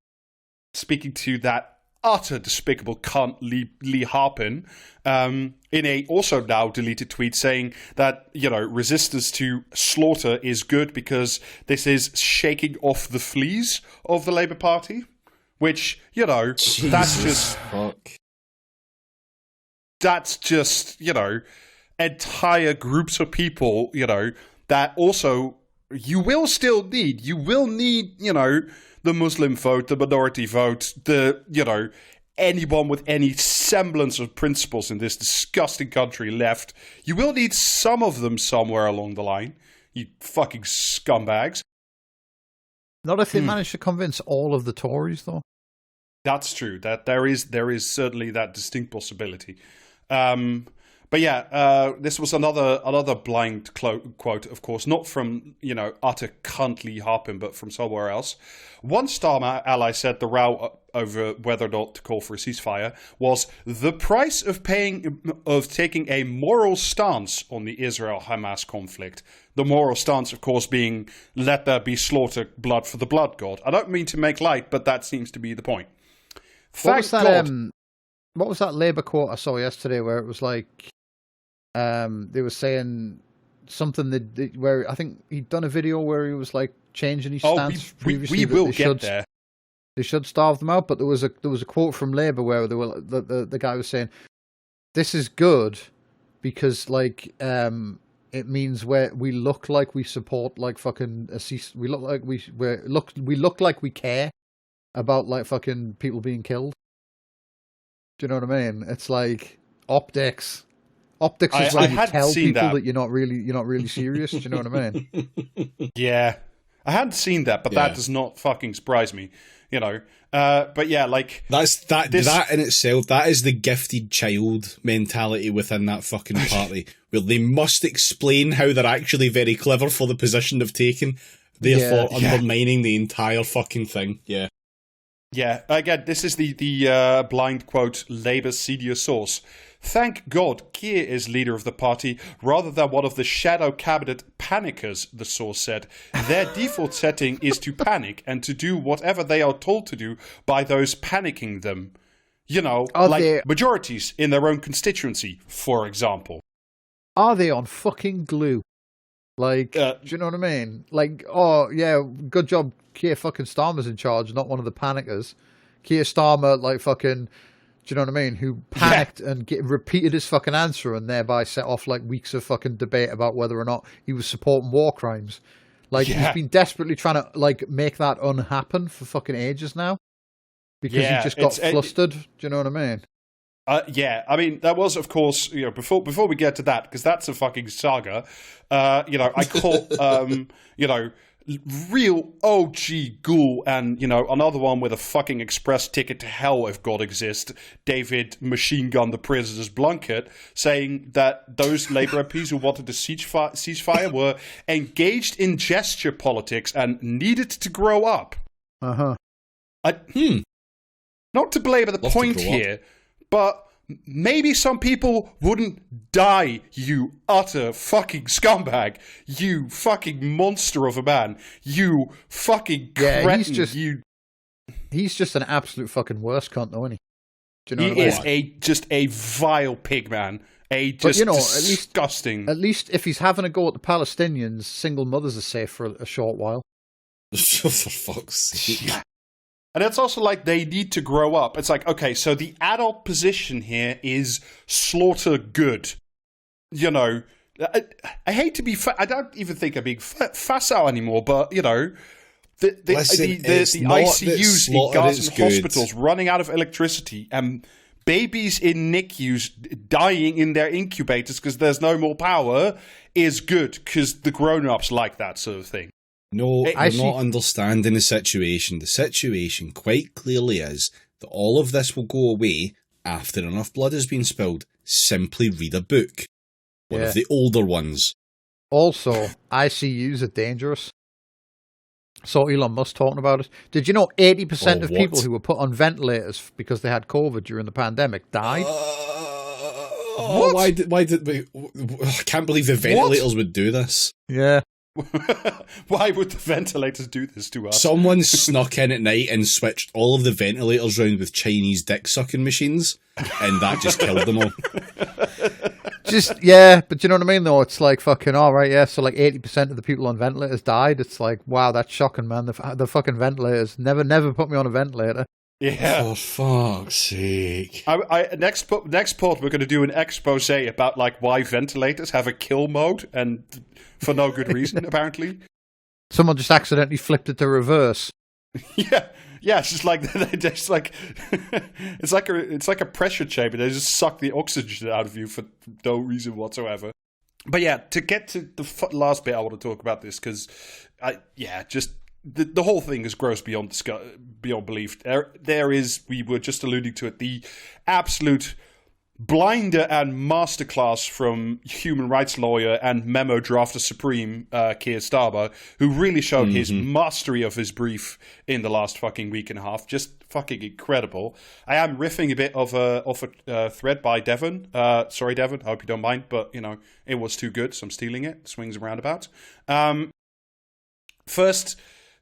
S3: speaking to that utter despicable cunt Lee Harpin, in a also now deleted tweet saying that, resistance to slaughter is good because this is shaking off the fleas of the Labour Party, which, that's just, entire groups of people, that also you will need, the Muslim vote, the minority vote, anyone with any semblance of principles in this disgusting country left. You will need some of them somewhere along the line, you fucking scumbags.
S2: Not if they manage to convince all of the Tories, though.
S3: That's true. That there is certainly that distinct possibility. But yeah, this was another blind quote, of course, not from, utter cunt Lee Harpin, but from somewhere else. One Starmer ally said the row over whether or not to call for a ceasefire was the price of taking a moral stance on the Israel-Hamas conflict. The moral stance, of course, being let there be slaughter, blood for the blood god. I don't mean to make light, but that seems to be the point.
S2: What was that Labour quote I saw yesterday where it was like, they were saying something where I think he'd done a video where he was like changing his stance previously.
S3: We will get there.
S2: They should starve them out. But there was a quote from Labour where they were the guy was saying, "This is good because like it means we look like we support like fucking we look like we look like we care about like fucking people being killed." Do you know what I mean? It's like optics. Optics is when you tell people that you're not really serious. Do you know what I mean?
S3: Yeah, I hadn't seen that, but that does not fucking surprise me. You know, but yeah, like
S1: that in itself, that is the gifted child mentality within that fucking party, where they must explain how they're actually very clever for the position they've taken, therefore undermining the entire fucking thing. Yeah.
S3: Yeah, again, this is the blind quote, Labour's senior source. Thank God Keir is leader of the party rather than one of the shadow cabinet panickers, the source said. Their default setting is to panic and to do whatever they are told to do by those panicking them. You know, majorities in their own constituency, for example.
S2: Are they on fucking glue? Like, do you know what I mean? Like, oh, yeah, good job, Keir fucking Starmer's in charge, not one of the panickers. Keir Starmer, like, fucking, do you know what I mean? Who panicked and repeated his fucking answer and thereby set off, like, weeks of fucking debate about whether or not he was supporting war crimes. Like, he's been desperately trying to, like, make that unhappen for fucking ages now. Because he just got flustered. Do you know what I mean?
S3: Yeah, I mean, that was, of course, you know, before we get to that, because that's a fucking saga, you know, I caught, you know, real OG ghoul and, you know, another one with a fucking express ticket to hell if God exists, David Machine Gun the President's Blunkett, saying that those Labour MPs who wanted the ceasefire were engaged in gesture politics and needed to grow up.
S2: Uh-huh.
S3: Not to belabor the point here, but maybe some people wouldn't die, you utter fucking scumbag. You fucking monster of a man. You fucking cretin.
S2: He's just an absolute fucking worse cunt, though, isn't he? Do you know
S3: he is just a vile pig, man. Disgusting.
S2: At least if he's having a go at the Palestinians, single mothers are safe for a short while.
S1: For fuck's sake.
S3: And it's also like they need to grow up. It's like, okay, so the adult position here is slaughter good. You know, I hate to be... I don't even think I'm being facile anymore, but, you know, the ICUs in Gaza hospitals running out of electricity and babies in NICUs dying in their incubators because there's no more power is good because the grown-ups like that sort of thing.
S1: No, you're not understanding the situation. The situation quite clearly is that all of this will go away after enough blood has been spilled. Simply read a book. One of the older ones.
S2: Also, ICUs are dangerous. Saw Elon Musk talking about it. Did you know 80% of people who were put on ventilators because they had COVID during the pandemic died?
S1: Why did we... I can't believe the ventilators would do this.
S2: Yeah.
S3: Why would the ventilators do this to us?
S1: Someone snuck in at night and switched all of the ventilators round with Chinese dick-sucking machines, and that just killed them all.
S2: But you know what I mean, though? It's like fucking, alright, yeah, so like 80% of the people on ventilators died. It's like, wow, that's shocking, man. The fucking ventilators. Never put me on a ventilator.
S3: Yeah.
S1: For fuck's sake.
S3: Next pod, we're going to do an expose about like why ventilators have a kill mode and for no good reason, apparently.
S2: Someone just accidentally flipped it to reverse.
S3: Yeah, it's just like it's like a pressure chamber. They just suck the oxygen out of you for no reason whatsoever. But yeah, to get to the last bit, I want to talk about this because, the whole thing is gross beyond belief. There is, we were just alluding to it, the absolute blinder and masterclass from human rights lawyer and memo drafter supreme Keir Starmer, who really showed his mastery of his brief in the last fucking week and a half. Just fucking incredible. I am riffing a bit of a thread by Devon. Sorry, Devon, I hope you don't mind, but you know it was too good, so I'm stealing it. Swings and roundabouts. First,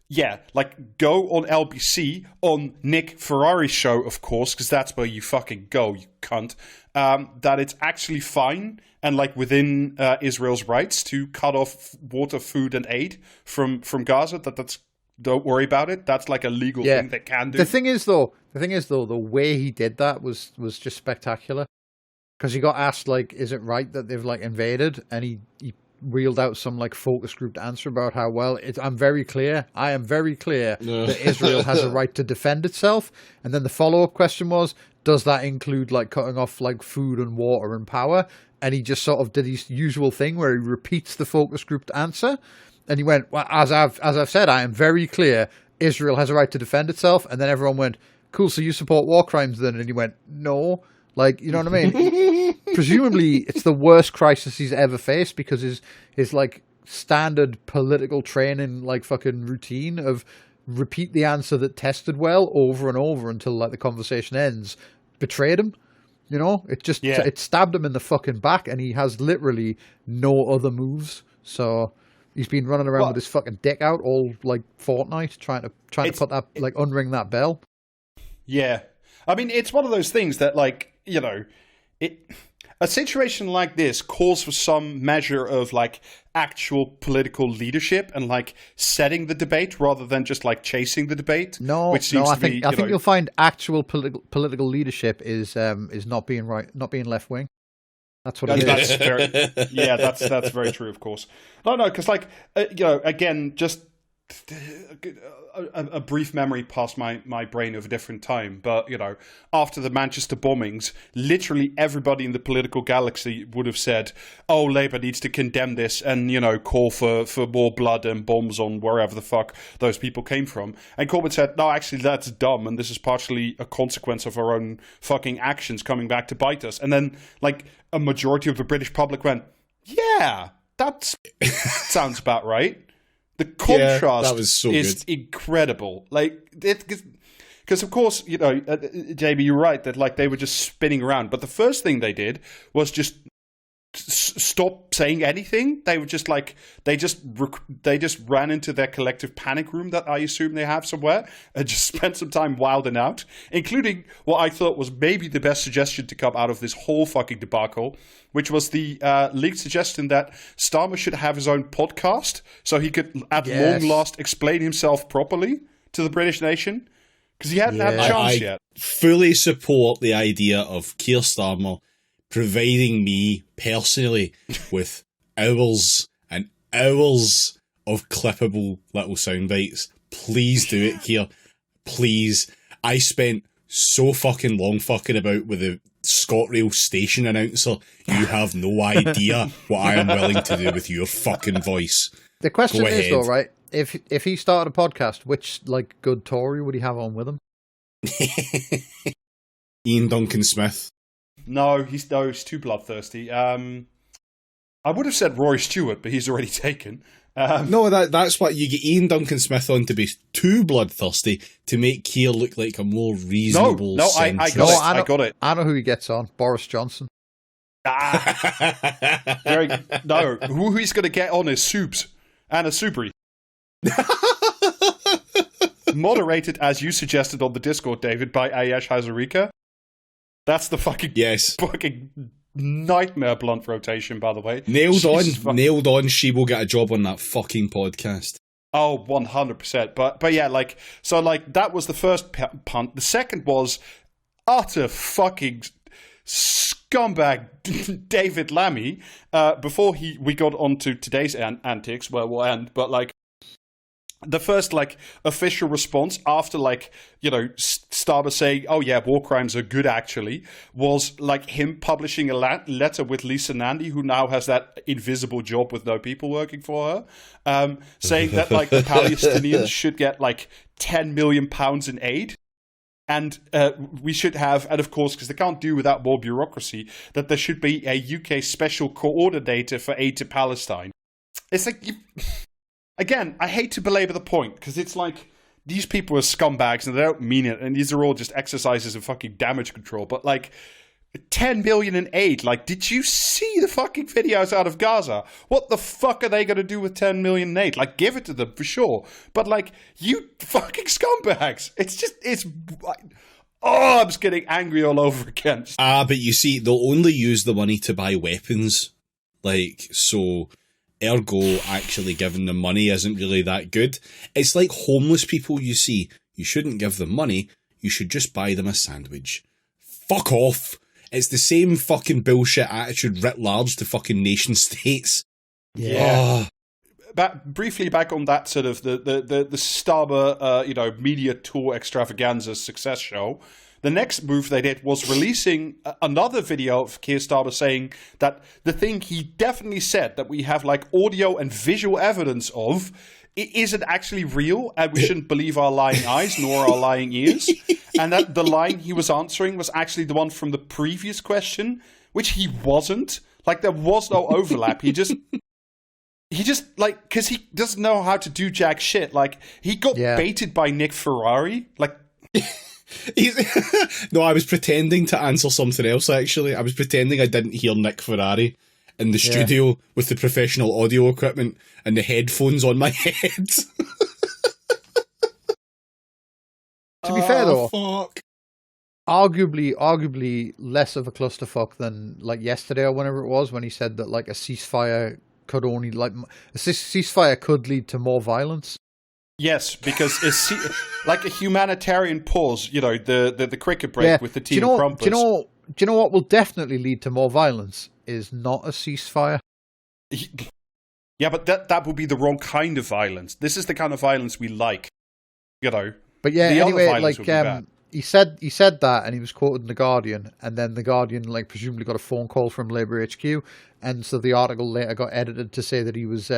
S3: yeah, like go on LBC on Nick Ferrari's show, of course, because that's where you fucking go, you cunt. That it's actually fine and like within Israel's rights to cut off water, food, and aid from Gaza. That's don't worry about it. That's like a legal thing they can do.
S2: The thing is though, the way he did that was just spectacular. Because he got asked, like, is it right that they've, like, invaded? And he reeled out some, like, focus group answer about how, well, I am very clear that Israel has a right to defend itself. And then the follow-up question was, does that include, like, cutting off, like, food and water and power? And he just sort of did his usual thing where he repeats the focus group answer. And he went, well, as I've said, I am very clear Israel has a right to defend itself. And then everyone went, cool, so you support war crimes then? And he went, no. Like, you know what I mean? Presumably, it's the worst crisis he's ever faced because his like standard political training, like fucking routine of repeat the answer that tested well over and over until like the conversation ends, betrayed him. You know, it stabbed him in the fucking back, and he has literally no other moves. So he's been running around with his fucking dick out all like fortnight, trying to put that like unring that bell.
S3: Yeah, I mean, it's one of those things that like. You know, a situation like this calls for some measure of like actual political leadership and like setting the debate rather than just like chasing the debate.
S2: I think you'll find actual political leadership is not being left wing. That's what it is.
S3: That's very true, of course. No, because like again, just. A brief memory passed my brain of a different time, but after the Manchester bombings, literally everybody in the political galaxy would have said, "Oh, Labour needs to condemn this and call for more blood and bombs on wherever the fuck those people came from." And Corbyn said, "No, actually, that's dumb, and this is partially a consequence of our own fucking actions coming back to bite us." And then, like, a majority of the British public went, "Yeah, that sounds about right." The contrast is incredible. Like, because of course, Jamie, you're right that like they were just spinning around. But the first thing they did was just stop saying anything. They were just like they just ran into their collective panic room that I assume they have somewhere and just spent some time wilding out, including what I thought was maybe the best suggestion to come out of this whole fucking debacle, which was the leaked suggestion that Starmer should have his own podcast so he could at long last explain himself properly to the British nation, because he hadn't had a chance yet.
S1: I fully support the idea of Keir Starmer providing me personally with hours and hours of clippable little sound bites. Please do it, Keir. Please. I spent so fucking long fucking about with the ScotRail station announcer. You have no idea what I am willing to do with your fucking voice.
S2: The question is though, right? If he started a podcast, which like good Tory would he have on with him?
S1: Ian Duncan Smith.
S3: No, he's too bloodthirsty. I would have said Rory Stewart, but he's already taken.
S1: No, that's what you get Ian Duncan Smith on to be too bloodthirsty to make Keir look like a more reasonable.
S3: No, I got it.
S2: I know who he gets on. Boris Johnson.
S3: No, who he's going to get on is Soubs. Anna Soubry. Moderated, as you suggested on the Discord, David, by Ayash Hazarika. That's the fucking nightmare blunt rotation, by the way.
S1: Nailed on. She will get a job on that fucking podcast.
S3: Oh, 100%. But yeah, like, so like that was the first punt. The second was utter fucking scumbag David Lammy. Before we got on to today's antics, where we'll end, but like, the first like official response after like Starmer saying, "Oh yeah, war crimes are good," actually was like him publishing a letter with Lisa Nandy, who now has that invisible job with no people working for her, saying that like the Palestinians should get like £10 million in aid. And we should have, and of course, because they can't do without more bureaucracy, that there should be a UK special coordinator for aid to Palestine. It's like again, I hate to belabor the point, because it's like, these people are scumbags and they don't mean it, and these are all just exercises of fucking damage control. But like, 10 million in aid. Like, did you see the fucking videos out of Gaza? What the fuck are they going to do with 10 million in aid? Like, give it to them for sure. But, like, you fucking scumbags. I'm just getting angry all over again.
S1: But you see, they'll only use the money to buy weapons. Like, so, ergo, actually giving them money isn't really that good. It's like homeless people, you see. You shouldn't give them money. You should just buy them a sandwich. Fuck off. It's the same fucking bullshit attitude writ large to fucking nation states.
S3: Yeah. Briefly back on that sort of the Starmer, media tour extravaganza success show. The next move they did was releasing another video of Keir Starmer saying that the thing he definitely said that we have like audio and visual evidence of, it isn't actually real, and we shouldn't believe our lying eyes nor our lying ears. And that the line he was answering was actually the one from the previous question, which he wasn't. Like, there was no overlap. He just like, because he doesn't know how to do jack shit. Like, he got baited by Nick Ferrari. Like,
S1: no, I was pretending to answer something else, actually. I was pretending I didn't hear Nick Ferrari in the studio with the professional audio equipment and the headphones on my head.
S2: To be fair, though,
S1: fuck.
S2: arguably less of a clusterfuck than like yesterday or whenever it was when he said that like a ceasefire could lead to more violence.
S3: Yes, because it's like a humanitarian pause. You know, the cricket break with the team crumpets.
S2: Do you know what will definitely lead to more violence is not a ceasefire.
S3: Yeah, but that would be the wrong kind of violence. This is the kind of violence we like. You know.
S2: But yeah, anyway, like he said that, and he was quoted in The Guardian, and then The Guardian like presumably got a phone call from Labour HQ, and so the article later got edited to say that he was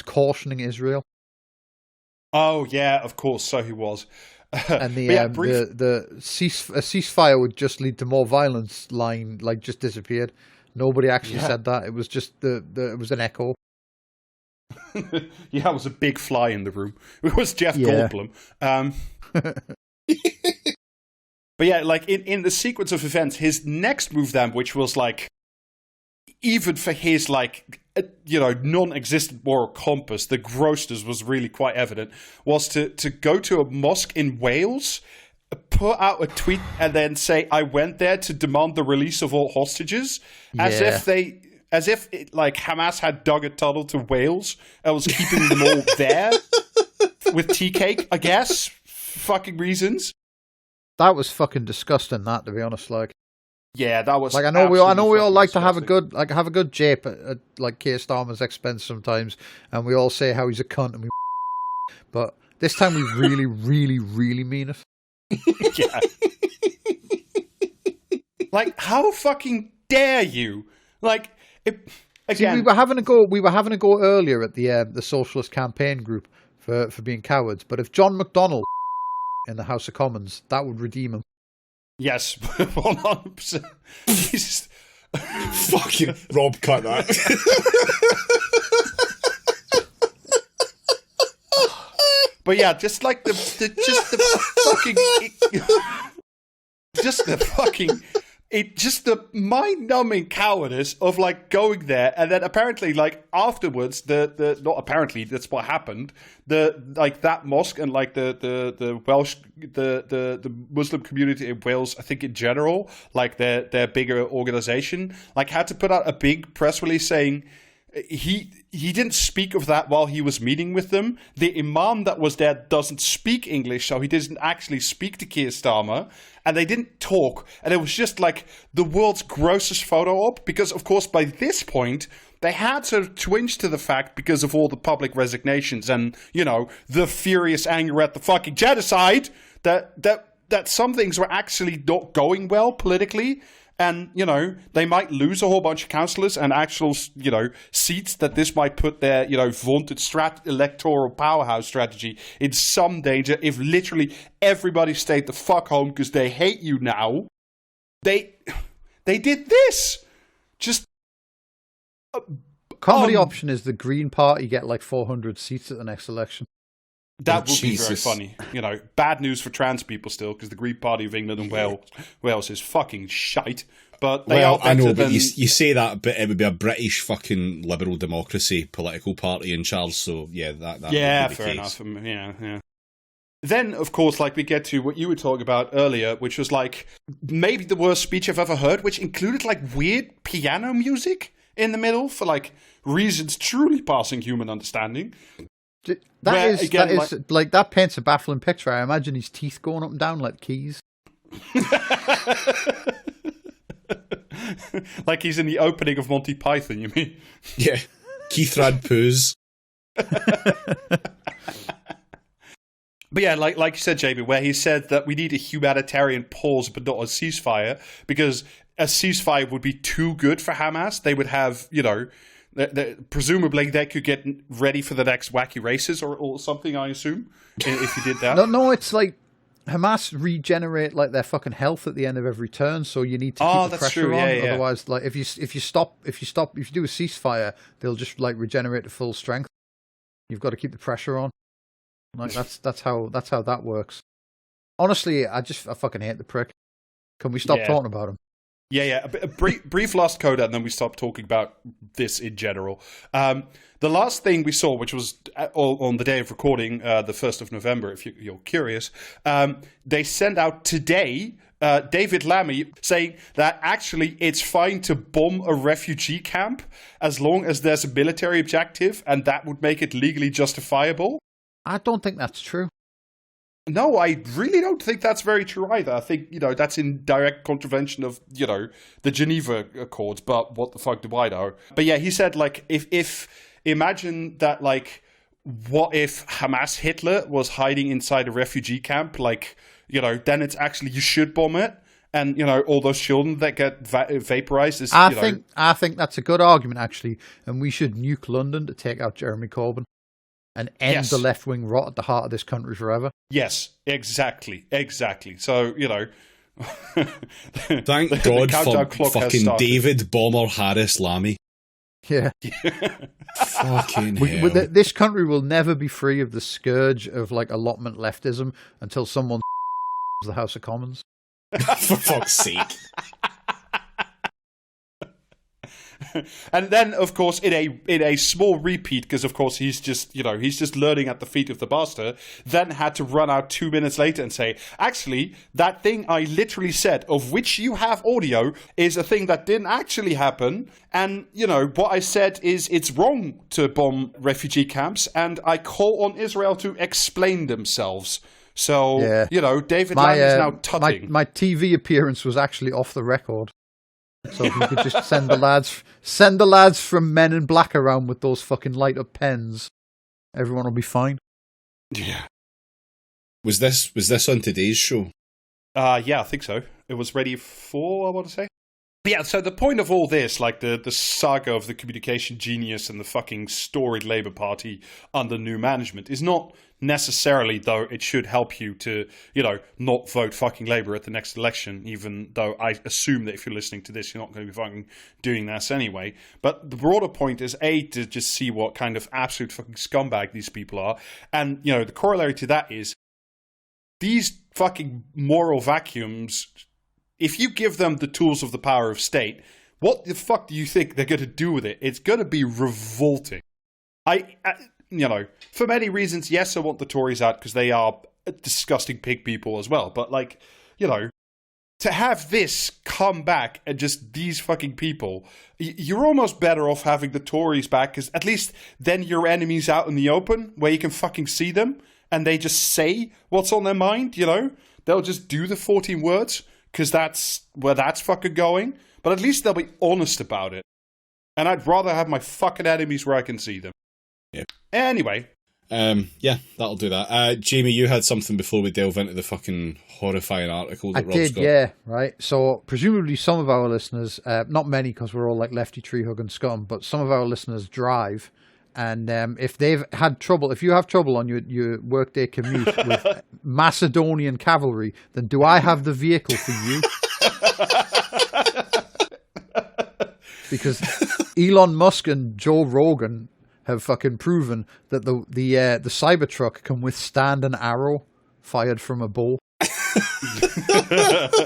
S2: cautioning Israel.
S3: Oh yeah, of course, so he was.
S2: And the ceasefire would just lead to more violence line like just disappeared. Nobody actually said that. It was just it was an echo.
S3: Yeah, it was a big fly in the room. It was Jeff Goldblum. But yeah, like in the sequence of events, his next move then, which was like, even for his like, non-existent moral compass, the grossness was really quite evident, was to go to a mosque in Wales, put out a tweet and then say, I went there to demand the release of all hostages, as if Hamas had dug a tunnel to Wales and was keeping them all there with tea cake, I guess. Fucking reasons.
S2: That was fucking disgusting, that, to be honest, like.
S3: Yeah, that was
S2: like I know we all like to have a good jape at like Keir Starmer's expense sometimes, and we all say how he's a cunt and but this time we really, really, really mean it.
S3: Yeah. Like, how fucking dare you? Like, again,
S2: see, we were having a go earlier at the Socialist Campaign Group for being cowards, but if John McDonnell in the House of Commons, that would redeem him.
S3: Yes, 100%. Jesus.
S1: Fucking Rob, cut that.
S3: But yeah, just like the mind-numbing cowardice of like going there, and then apparently like afterwards not apparently, that's what happened, that mosque and like the Welsh the Muslim community in Wales, I think in general, like their bigger organization, like had to put out a big press release saying he didn't speak of that while he was meeting with them. The imam that was there doesn't speak English, so he didn't actually speak to Keir Starmer, and they didn't talk. And it was just like the world's grossest photo op, because of course by this point they had sort of twinged to the fact, because of all the public resignations and, the furious anger at the fucking genocide, that some things were actually not going well politically. And, they might lose a whole bunch of councillors and actual, seats, that this might put their, vaunted electoral powerhouse strategy in some danger if literally everybody stayed the fuck home because they hate you now. They did this. Just...
S2: Comedy option is the Green Party get like 400 seats at the next election.
S3: That would be very funny. Bad news for trans people still, because the Green Party of England and Wales is fucking shite. But they are better.
S1: I know,
S3: than...
S1: but you say that, but it would be a British fucking liberal democracy political party in charge. So yeah, that would be the
S3: fair
S1: case.
S3: enough. Yeah. Then, of course, we get to what you were talking about earlier, which was maybe the worst speech I've ever heard, which included weird piano music in the middle for reasons truly passing human understanding.
S2: That paints a baffling picture. I imagine his teeth going up and down like keys.
S3: Like he's in the opening of Monty Python, you mean?
S1: Yeah. Keith Radpoos.
S3: But yeah, like you said, Jamie, where he said that we need a humanitarian pause but not a ceasefire, because a ceasefire would be too good for Hamas. They would have, presumably they could get ready for the next wacky races or something, I assume, if you did that.
S2: No, it's Hamas regenerate their fucking health at the end of every turn, so you need to keep the pressure on. Yeah. Otherwise, if you do a ceasefire, they'll just regenerate to full strength. You've got to keep the pressure on. That's how that works. Honestly, I fucking hate the prick. Can we stop talking about him?
S3: Yeah. A brief last coda, and then we stop talking about this in general. The last thing we saw, which was on the day of recording, the 1st of November, if you're curious, they sent out today David Lammy saying that actually it's fine to bomb a refugee camp as long as there's a military objective, and that would make it legally justifiable.
S2: I don't think that's true.
S3: No, I really don't think that's very true either. I think, that's in direct contravention of, the Geneva Accords, but what the fuck do I know? But yeah, he said, if imagine that, what if Hamas Hitler was hiding inside a refugee camp, then it's actually, you should bomb it. And, all those children that get vaporized is,
S2: I think that's a good argument, actually. And we should nuke London to take out Jeremy Corbyn. And end the left-wing rot at the heart of this country forever.
S3: Yes, exactly. So,
S1: Thank God for fucking David Bomber Harris Lammy.
S2: Yeah.
S1: Fucking hell.
S2: This country will never be free of the scourge of, allotment leftism until someone the House of Commons.
S3: For fuck's sake. And then, of course, in a small repeat, because of course he's just learning at the feet of the master, then had to run out 2 minutes later and say, actually, that thing I literally said, of which you have audio, is a thing that didn't actually happen. And, what I said is it's wrong to bomb refugee camps, and I call on Israel to explain themselves. So, David Lammy is now tutting.
S2: My TV appearance was actually off the record. So if you could just send the lads from Men in Black around with those fucking light up pens, everyone will be fine.
S3: Yeah.
S1: Was this on today's show?
S3: Yeah, I think so. It was ready for, I want to say. But yeah, so the point of all this, the saga of the communication genius and the fucking storied Labour Party under new management, is not necessarily, though it should help you to, not vote fucking Labour at the next election, even though I assume that if you're listening to this, you're not going to be fucking doing this anyway. But the broader point is, A, to just see what kind of absolute fucking scumbag these people are. And, the corollary to that is, these fucking moral vacuums, if you give them the tools of the power of state, what the fuck do you think they're going to do with it? It's going to be revolting. For many reasons, yes, I want the Tories out because they are disgusting pig people as well. But, to have this come back and just these fucking people, you're almost better off having the Tories back, because at least then your enemy's out in the open where you can fucking see them and they just say what's on their mind, They'll just do the 14 words because that's where that's fucking going. But at least they'll be honest about it. And I'd rather have my fucking enemies where I can see them.
S1: Yeah.
S3: Anyway.
S1: Yeah, that'll do that. Jamie, you had something before we delve into the fucking horrifying article that Rob's got.
S2: Yeah, right. So presumably some of our listeners, not many because we're all like lefty tree hugging scum, but some of our listeners drive. And if they've had trouble, if you have trouble on your workday commute with Macedonian cavalry, then do I have the vehicle for you? Because Elon Musk and Joe Rogan have fucking proven that the Cybertruck can withstand an arrow fired from a bow.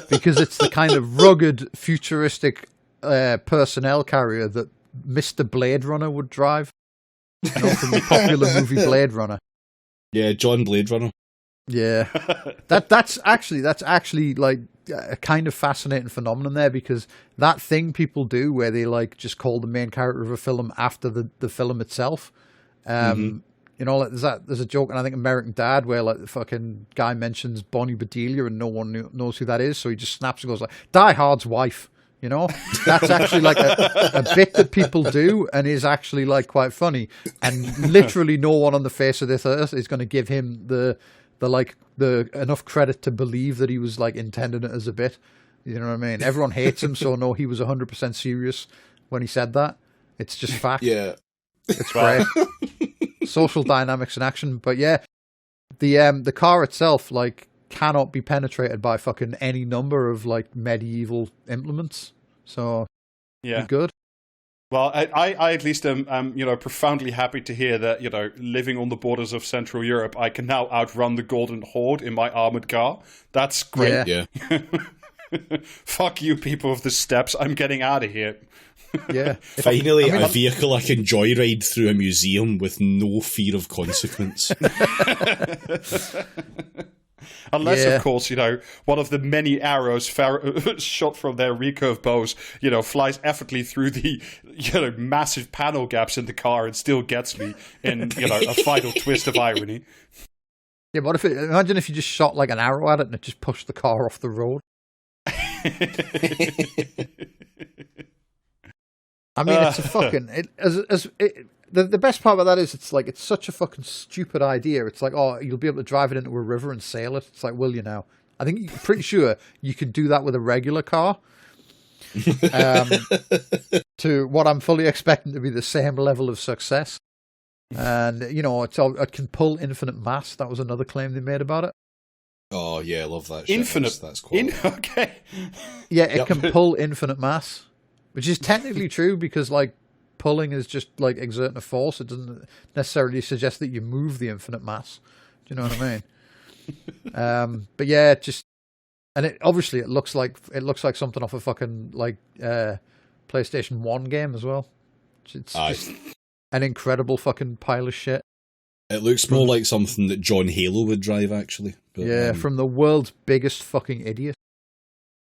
S2: Because it's the kind of rugged, futuristic personnel carrier that Mr. Blade Runner would drive. You know, from the popular movie Blade Runner.
S1: Yeah, John Blade Runner.
S2: Yeah, that's actually like a kind of fascinating phenomenon there, because that thing people do where they like just call the main character of a film after the film itself. You know, like there's a joke, and I think American Dad, where like the fucking guy mentions Bonnie Bedelia and no one knows who that is, so he just snaps and goes like, "Die Hard's wife." You know, that's actually like a bit that people do, and is actually like quite funny. And literally, no one on the face of this earth is going to give him the enough credit to believe that he was like intending it as a bit. You know what I mean? Everyone hates him, so no, he was 100% serious when he said that. It's just fact.
S1: Yeah,
S2: it's great. Social dynamics in action. But yeah, the car itself like cannot be penetrated by fucking any number of like medieval implements. So
S3: yeah,
S2: good.
S3: Well, I at least am profoundly happy to hear that, living on the borders of Central Europe, I can now outrun the Golden Horde in my armored car. That's great.
S1: Yeah.
S3: Fuck you, people of the steppes. I'm getting out of here.
S2: Yeah.
S1: Finally, a vehicle I can joyride through a museum with no fear of consequence.
S3: Unless, of course, one of the many arrows shot from their recurve bows, flies effortlessly through the, massive panel gaps in the car and still gets me in, a final twist of irony.
S2: Yeah, but imagine if you just shot like an arrow at it and it just pushed the car off the road. I mean, it's a fucking the best part about that is it's such a fucking stupid idea. It's like, oh, you'll be able to drive it into a river and sail it. It's like, will you now? I think you're pretty sure you could do that with a regular car. To what I'm fully expecting to be the same level of success. And it can pull infinite mass. That was another claim they made about it.
S1: Oh yeah, I love that shit.
S3: Infinite.
S1: That's cool.
S3: Okay.
S2: Yeah, it can pull infinite mass, which is technically true, because like pulling is just like exerting a force. It doesn't necessarily suggest that you move the infinite mass. Do you know what I mean? But yeah, and it looks like something off a fucking like PlayStation 1 game as well. It's just an incredible fucking pile of shit.
S1: It looks more like something that John Halo would drive, actually. But,
S2: yeah, from the world's biggest fucking idiot.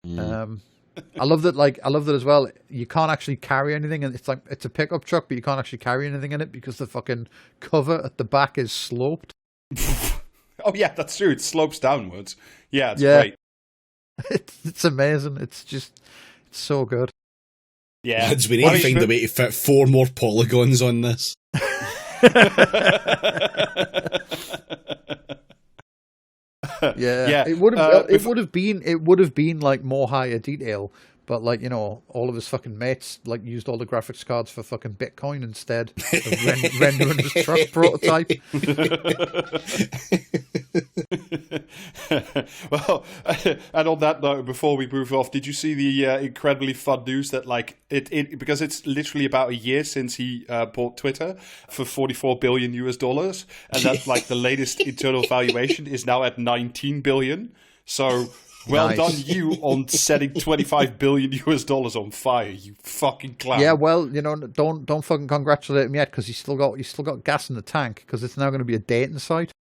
S2: I love that as well. You can't actually carry anything, and it's a pickup truck, but you can't actually carry anything in it because the fucking cover at the back is sloped.
S3: Oh yeah, that's true. It slopes downwards. Yeah, it's great.
S2: It's amazing. It's so good.
S3: Yeah,
S1: lads, we need to find a way to fit 4 more polygons on this.
S2: Yeah. It would have been like more higher detail, but like all of his fucking mates like used all the graphics cards for fucking Bitcoin instead of rendering his truck prototype.
S3: Well, and on that note, before we move off, did you see the incredibly fun news that like it because it's literally about a year since he bought Twitter for $44 billion US, and that like the latest internal valuation is now at $19 billion. So well done you on setting $25 billion US on fire, you fucking clown.
S2: Yeah, well, don't fucking congratulate him yet, because he's still got gas in the tank, because it's now going to be a dating site.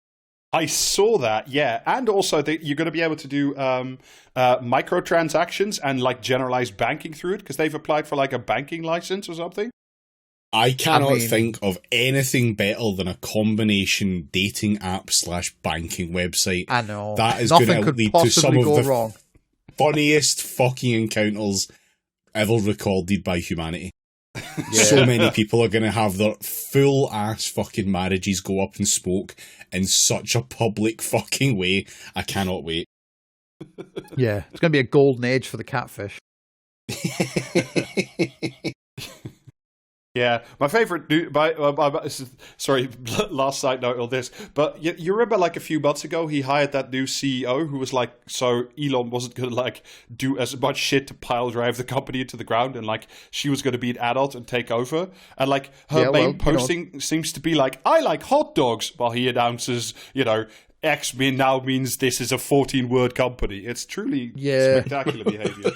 S3: I saw that, yeah, and also that you're going to be able to do microtransactions and like generalized banking through it, because they've applied for like a banking license or something.
S1: I cannot think of anything better than a combination dating app / banking website.
S2: I know.
S1: That is going to lead to some of the
S2: wrong.
S1: funniest fucking encounters ever recorded by humanity.
S2: Yeah.
S1: So many people are going to have their full ass fucking marriages go up in smoke in such a public fucking way. I cannot wait.
S2: Yeah, it's going to be a golden age for the catfish.
S3: Yeah, my favorite. Sorry, last side note on this, but you remember like a few months ago, he hired that new CEO who was like, so Elon wasn't gonna like do as much shit to pile drive the company into the ground, and like she was gonna be an adult and take over, and like her main posting seems to be like, I like hot dogs, while he announces, X now means this is a 14-word company. It's truly spectacular behavior.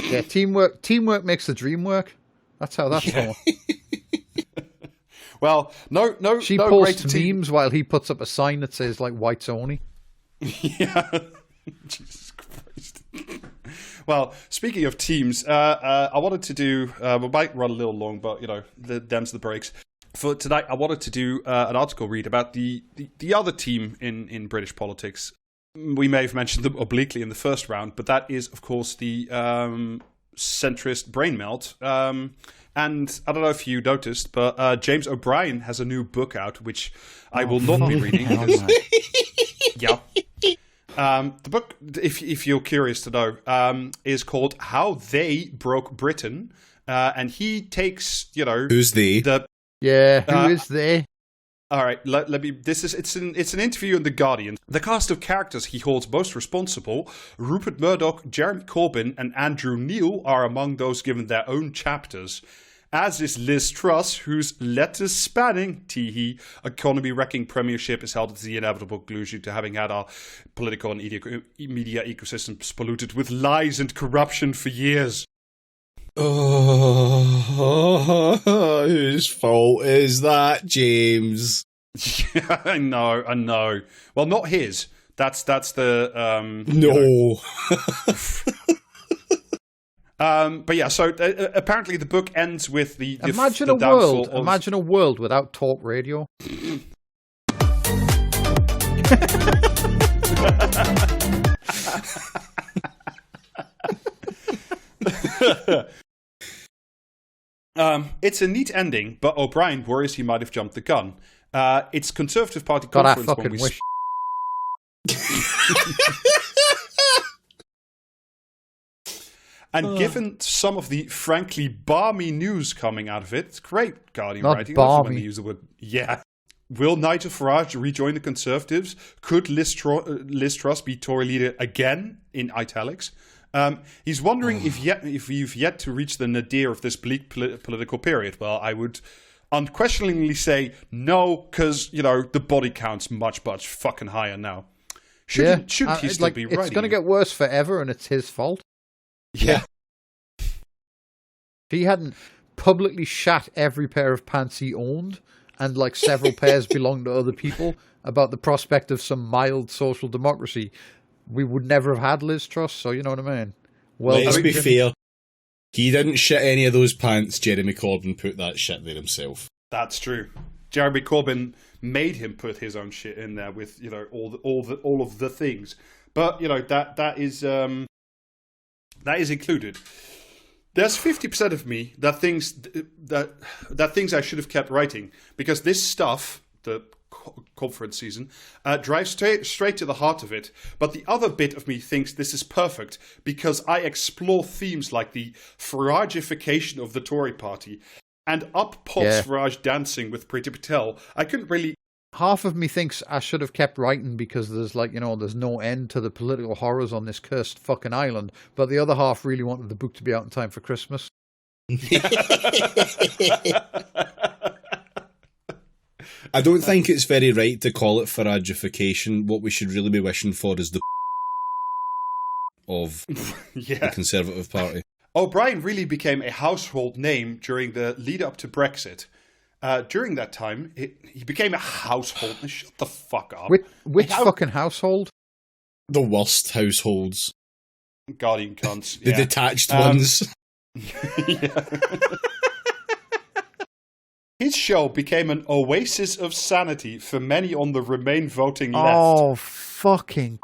S2: Yeah, teamwork makes the dream work. That's how that's going.
S3: Well, no.
S2: She posts memes while he puts up a sign that says like "whites only."
S3: Yeah, Jesus Christ. Well, speaking of teams, I wanted to do. We might run a little long, but them's the breaks. For tonight, I wanted to do an article read about the other team in British politics. We may have mentioned them obliquely in the first round, but that is, of course, the centrist brain melt. And I don't know if you noticed, but James O'Brien has a new book out, which I will not be reading. Yeah. The book, if you're curious to know, is called "How They Broke Britain," and he takes,
S1: who's they?
S2: Who is they?
S3: All right, let me. It's an interview in The Guardian. The cast of characters he holds most responsible, Rupert Murdoch, Jeremy Corbyn, and Andrew Neil, are among those given their own chapters. As is Liz Truss, whose letters spanning economy-wrecking premiership is held as the inevitable conclusion to having had our political and media ecosystems polluted with lies and corruption for years.
S1: Oh, whose fault is that, James?
S3: Yeah, I know. Well, not his. That's the
S1: no.
S3: But yeah, so apparently the book ends with the
S2: imagine a world without talk radio.
S3: It's a neat ending, but O'Brien worries he might have jumped the gun. It's Conservative Party
S2: God,
S3: conference
S2: I fucking wish.
S3: And given some of the frankly balmy news coming out of it, it's great Guardian
S2: Not
S3: writing.
S2: balmy.
S3: When they use the word, yeah. Will Nigel Farage rejoin the Conservatives? Could Liz Truss be Tory leader again, in italics? He's wondering if you've yet to reach the nadir of this bleak political period. Well, I would unquestioningly say no, because, the body count's much fucking higher now. Shouldn't he still be writing?
S2: It's going to get worse forever, and it's his fault.
S3: Yeah.
S2: If he hadn't publicly shat every pair of pants he owned, and like several pairs belonged to other people, about the prospect of some mild social democracy, we would never have had Liz Truss, so you know what I mean? Well,
S1: let's be fair. He didn't shit any of those pants. Jeremy Corbyn put that shit there himself.
S3: That's true. Jeremy Corbyn made him put his own shit in there with, all of the things. But, that is included. There's 50% of me that thinks I should have kept writing, because this stuff, the conference season, drives straight to the heart of it. But the other bit of me thinks this is perfect because I explore themes like the Faragification of the Tory party and up pops Farage dancing with Priti Patel. I couldn't really.
S2: Half of me thinks I should have kept writing because there's there's no end to the political horrors on this cursed fucking island. But the other half really wanted the book to be out in time for Christmas.
S1: I don't think it's very right to call it Faragification. What we should really be wishing for is the of the Conservative Party.
S3: O'Brien really became a household name during the lead up to Brexit. During that time, he became a household. Shut the fuck up.
S2: Which fucking household?
S1: The worst households.
S3: Guardian cunts.
S1: The detached ones.
S3: Yeah. His show became an oasis of sanity for many on the Remain voting left.
S2: Oh, fucking.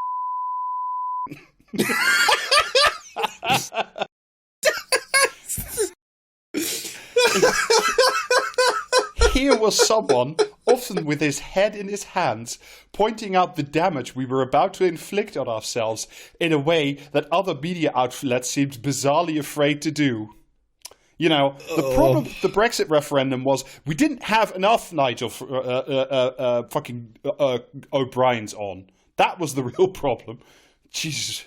S3: Here was someone, often with his head in his hands, pointing out the damage we were about to inflict on ourselves in a way that other media outlets seemed bizarrely afraid to do. You know, the problem with the Brexit referendum was we didn't have enough Nigel fucking O'Brien's on. That was the real problem. Jesus.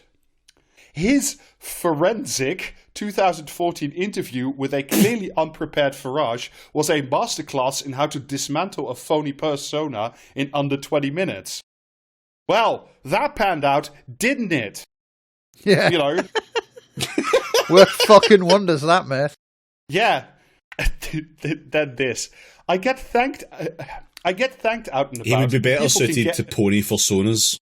S3: His forensic 2014 interview with a clearly unprepared Farage was a masterclass in how to dismantle a phony persona in under 20 minutes. Well, that panned out, didn't it?
S2: Yeah.
S3: You know?
S2: Work fucking wonders, that, mate.
S3: Yeah. Then this. I get thanked out and about.
S1: He would be better
S3: People
S1: suited to pony personas.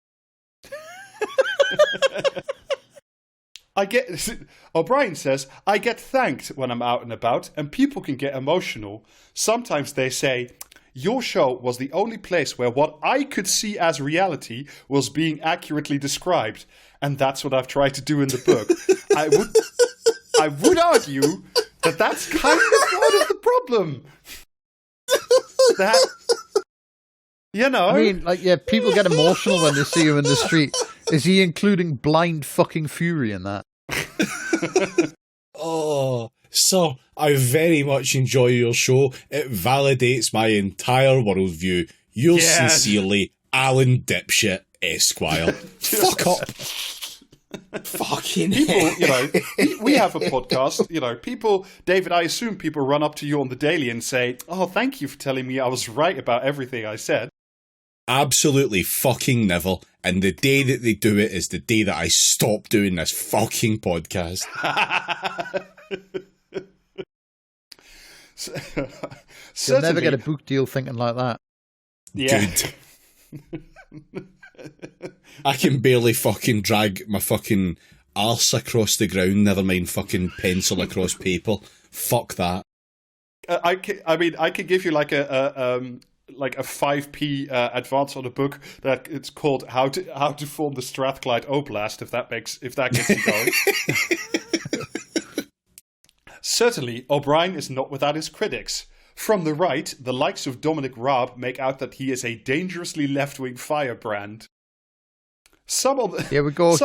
S3: O'Brien says, I get thanked when I'm out and about, and people can get emotional. Sometimes they say, your show was the only place where what I could see as reality was being accurately described. And that's what I've tried to do in the book. I would argue that that's kind of part of the problem. That, you know.
S2: I mean, like, yeah, people get emotional when they see him in the street. Is he including blind fucking fury in that?
S1: Oh, sir, I very much enjoy your show. It validates my entire worldview. Yours sincerely, Alan Dipshit Esquire. Fuck up. Fucking
S3: people, you know, we have a podcast, you know, people, David, I assume people run up to you on the daily and say, oh, thank you for telling me I was right about everything I said.
S1: Absolutely fucking never. And the day that they do it is the day that I stop doing this fucking podcast.
S2: You'll never get a book deal thinking like that.
S3: Yeah.
S1: Good. I can barely fucking drag my fucking arse across the ground, never mind fucking pencil across paper. Fuck that.
S3: I could give you like a 5p advance on a book that it's called How to Form the Strathclyde Oblast, if that gets you going. Certainly, O'Brien is not without his critics. From the right, the likes of Dominic Raab make out that he is a dangerously left-wing firebrand.
S2: Here we go.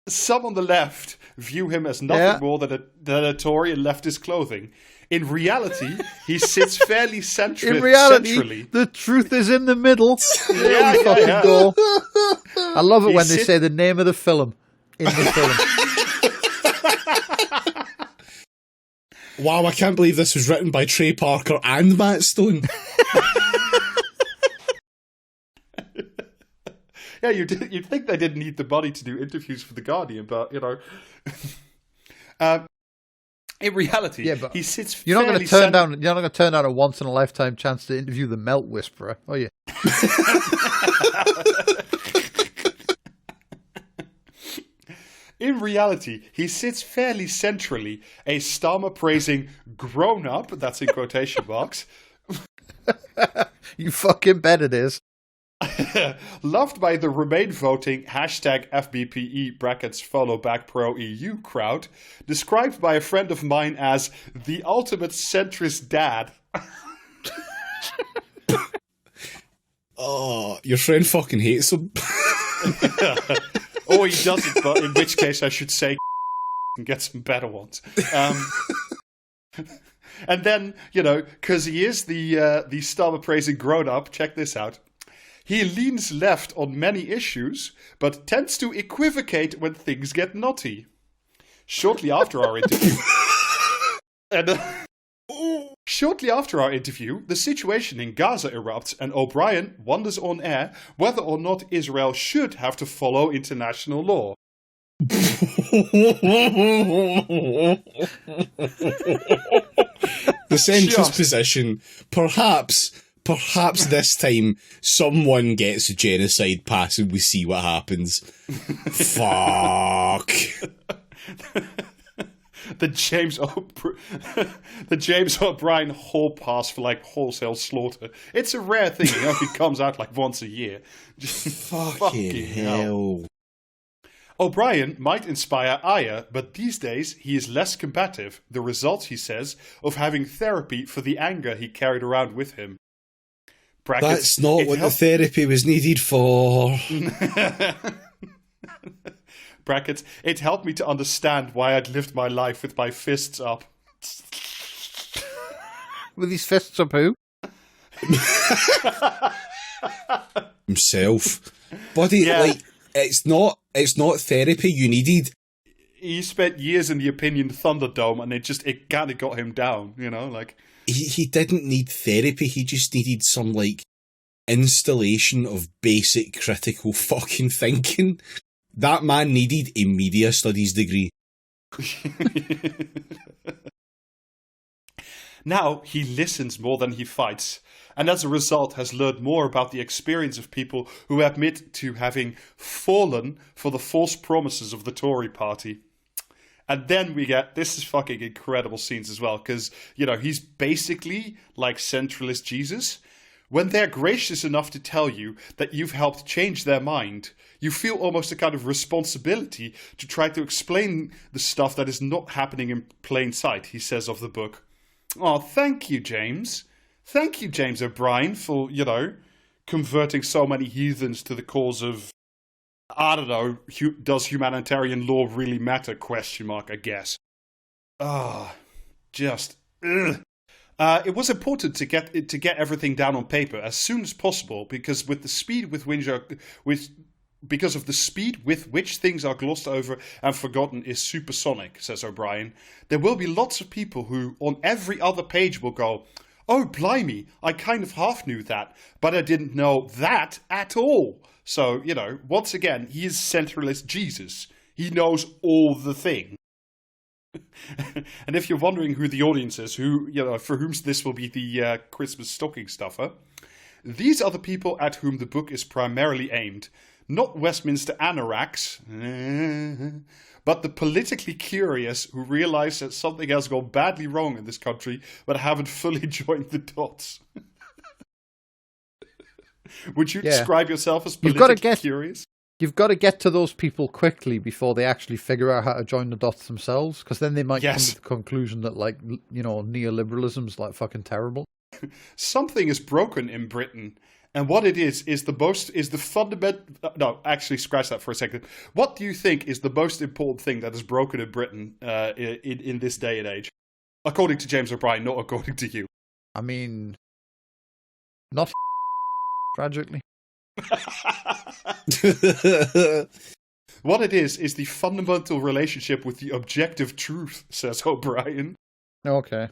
S3: Some on the left view him as nothing more than a Tory in leftist clothing. In reality, he sits fairly centrally.
S2: In reality, the truth is in the middle. Yeah. Go. I love it when they say the name of the film in the film.
S1: Wow, I can't believe this was written by Trey Parker and Matt Stone.
S3: Yeah, you'd think they didn't need the money to do interviews for The Guardian, but, you know. In reality, he sits
S2: you're not going to turn down a once in a lifetime chance to interview the Melt Whisperer, are you?
S3: In reality, he sits fairly centrally, a Starmer-praising grown-up, that's in quotation marks.
S2: You fucking bet it is.
S3: Loved by the Remain-voting #FBPE brackets follow back pro-EU crowd, described by a friend of mine as the ultimate centrist dad.
S1: Oh, your friend fucking hates him.
S3: Or he doesn't, but in which case I should say and get some better ones. And then, you know, because he is the Starmer-praising grown-up, check this out. He leans left on many issues, but tends to equivocate when things get knotty. Shortly after our interview... Shortly after our interview, the situation in Gaza erupts and O'Brien wonders on air whether or not Israel should have to follow international law.
S1: The centrist position, perhaps this time someone gets a genocide pass and we see what happens. Fuck.
S3: The James O'Brien hall pass for like wholesale slaughter. It's a rare thing, you know, it comes out like once a year. Just
S1: fucking hell.
S3: O'Brien might inspire ire, but these days he is less combative. The result, he says, of having therapy for the anger he carried around with him. Brackets,
S1: that's not what the therapy was needed for.
S3: Brackets, it helped me to understand why I'd lived my life with my fists up.
S2: With his fists up who?
S1: Himself. Buddy, like, it's not therapy you needed.
S3: He spent years in the opinion Thunderdome, and it kind of got him down, you know, like...
S1: He didn't need therapy, he just needed some, like, installation of basic critical fucking thinking. That man needed a media studies degree.
S3: Now he listens more than he fights, and as a result has learned more about the experience of people who admit to having fallen for the false promises of the Tory party. And then we get, this is fucking incredible scenes as well, because, you know, he's basically like centralist Jesus. When they're gracious enough to tell you that you've helped change their mind, you feel almost a kind of responsibility to try to explain the stuff that is not happening in plain sight, he says of the book. Oh, thank you, James. Thank you, James O'Brien, for, you know, converting so many heathens to the cause of, I don't know, does humanitarian law really matter, ? I guess. Just... ugh. It was important to get everything down on paper as soon as possible because of the speed with which things are glossed over and forgotten is supersonic, says O'Brien. There will be lots of people who, on every other page, will go, "Oh, blimey, I kind of half knew that, but I didn't know that at all." So, you know, once again, he is centralist Jesus. He knows all the things. And if you're wondering who the audience is, who, you know, for whom this will be the Christmas stocking stuffer, these are the people at whom the book is primarily aimed. Not Westminster anoraks, but the politically curious who realize that something has gone badly wrong in this country, but haven't fully joined the dots. Would you describe yourself as politically curious?
S2: You've got to get to those people quickly before they actually figure out how to join the dots themselves, because then they might come to the conclusion that, like, you know, neoliberalism's like fucking terrible.
S3: Something is broken in Britain, and what it is the fundamental. No, actually, scratch that for a second. What do you think is the most important thing that is broken in Britain in this day and age, according to James O'Brien, not according to you?
S2: I mean, not tragically.
S3: What it is the fundamental relationship with the objective truth, says O'Brien.
S2: Okay.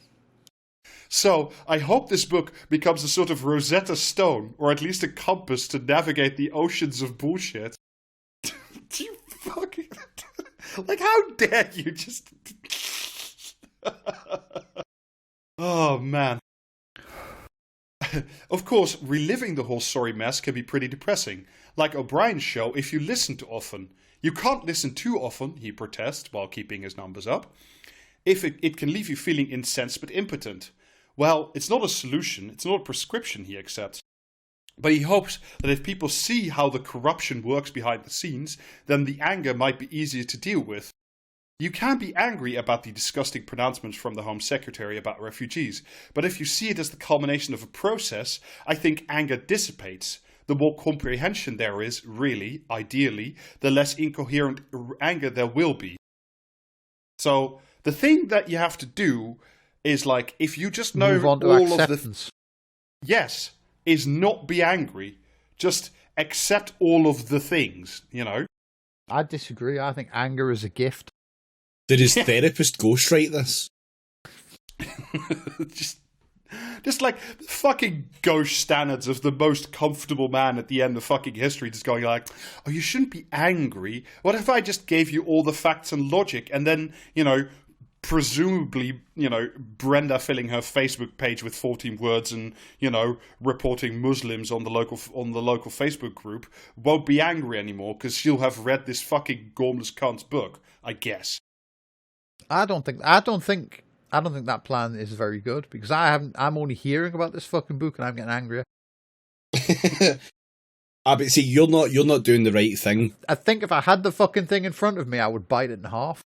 S3: So, I hope this book becomes a sort of Rosetta Stone, or at least a compass to navigate the oceans of bullshit. Do you fucking... like, how dare you just... Oh, man. Of course, reliving the whole sorry mess can be pretty depressing. Like O'Brien's show, if you listen too often. You can't listen too often, he protests, while keeping his numbers up. If it can leave you feeling incensed but impotent. Well, it's not a solution, it's not a prescription, he accepts. But he hopes that if people see how the corruption works behind the scenes, then the anger might be easier to deal with. You can be angry about the disgusting pronouncements from the Home Secretary about refugees, but if you see it as the culmination of a process, I think anger dissipates. The more comprehension there is, really, ideally, the less incoherent anger there will be. So, the thing that you have to do is, like, if you just know all of the... Yes, is not be angry. Just accept all of the things, you know?
S2: I disagree. I think anger is a gift.
S1: Did his therapist ghostwrite this?
S3: just like the fucking gauche standards of the most comfortable man at the end of fucking history, just going like, "Oh, you shouldn't be angry. What if I just gave you all the facts and logic, and then, you know, presumably, you know, Brenda filling her Facebook page with 14 words and, you know, reporting Muslims on the local Facebook group won't be angry anymore because she'll have read this fucking gormless cunt's book, I guess."
S2: I don't think that plan is very good, because I'm only hearing about this fucking book and I'm getting angrier.
S1: But see, you're not doing the right thing.
S2: I think if I had the fucking thing in front of me, I would bite it in half.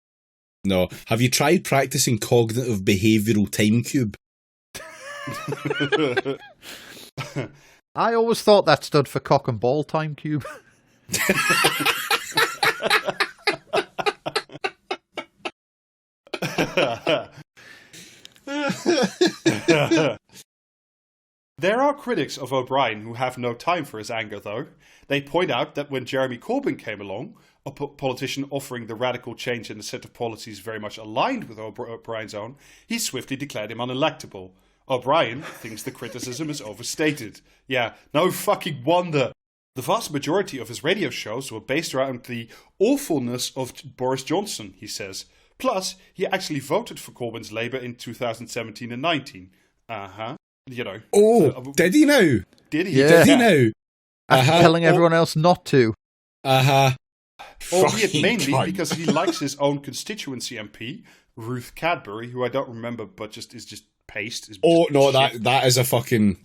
S1: No. Have you tried practicing cognitive behavioural time cube?
S2: I always thought that stood for cock and ball time cube.
S3: There are critics of O'Brien who have no time for his anger, though. They point out that when Jeremy Corbyn came along, a politician offering the radical change in a set of policies very much aligned with O'Brien's own, he swiftly declared him unelectable. O'Brien thinks the criticism is overstated. Yeah, no fucking wonder. The vast majority of his radio shows were based around the awfulness of Boris Johnson, he says. Plus, he actually voted for Corbyn's Labour in 2017 and 19. You know.
S1: Oh, did he now?
S3: Did he?
S2: Yeah.
S1: Did he now?
S2: After telling everyone else not to.
S3: Albeit mainly
S1: cunt.
S3: because he likes his own constituency MP, Ruth Cadbury, who I don't remember, but is just paste.
S1: That is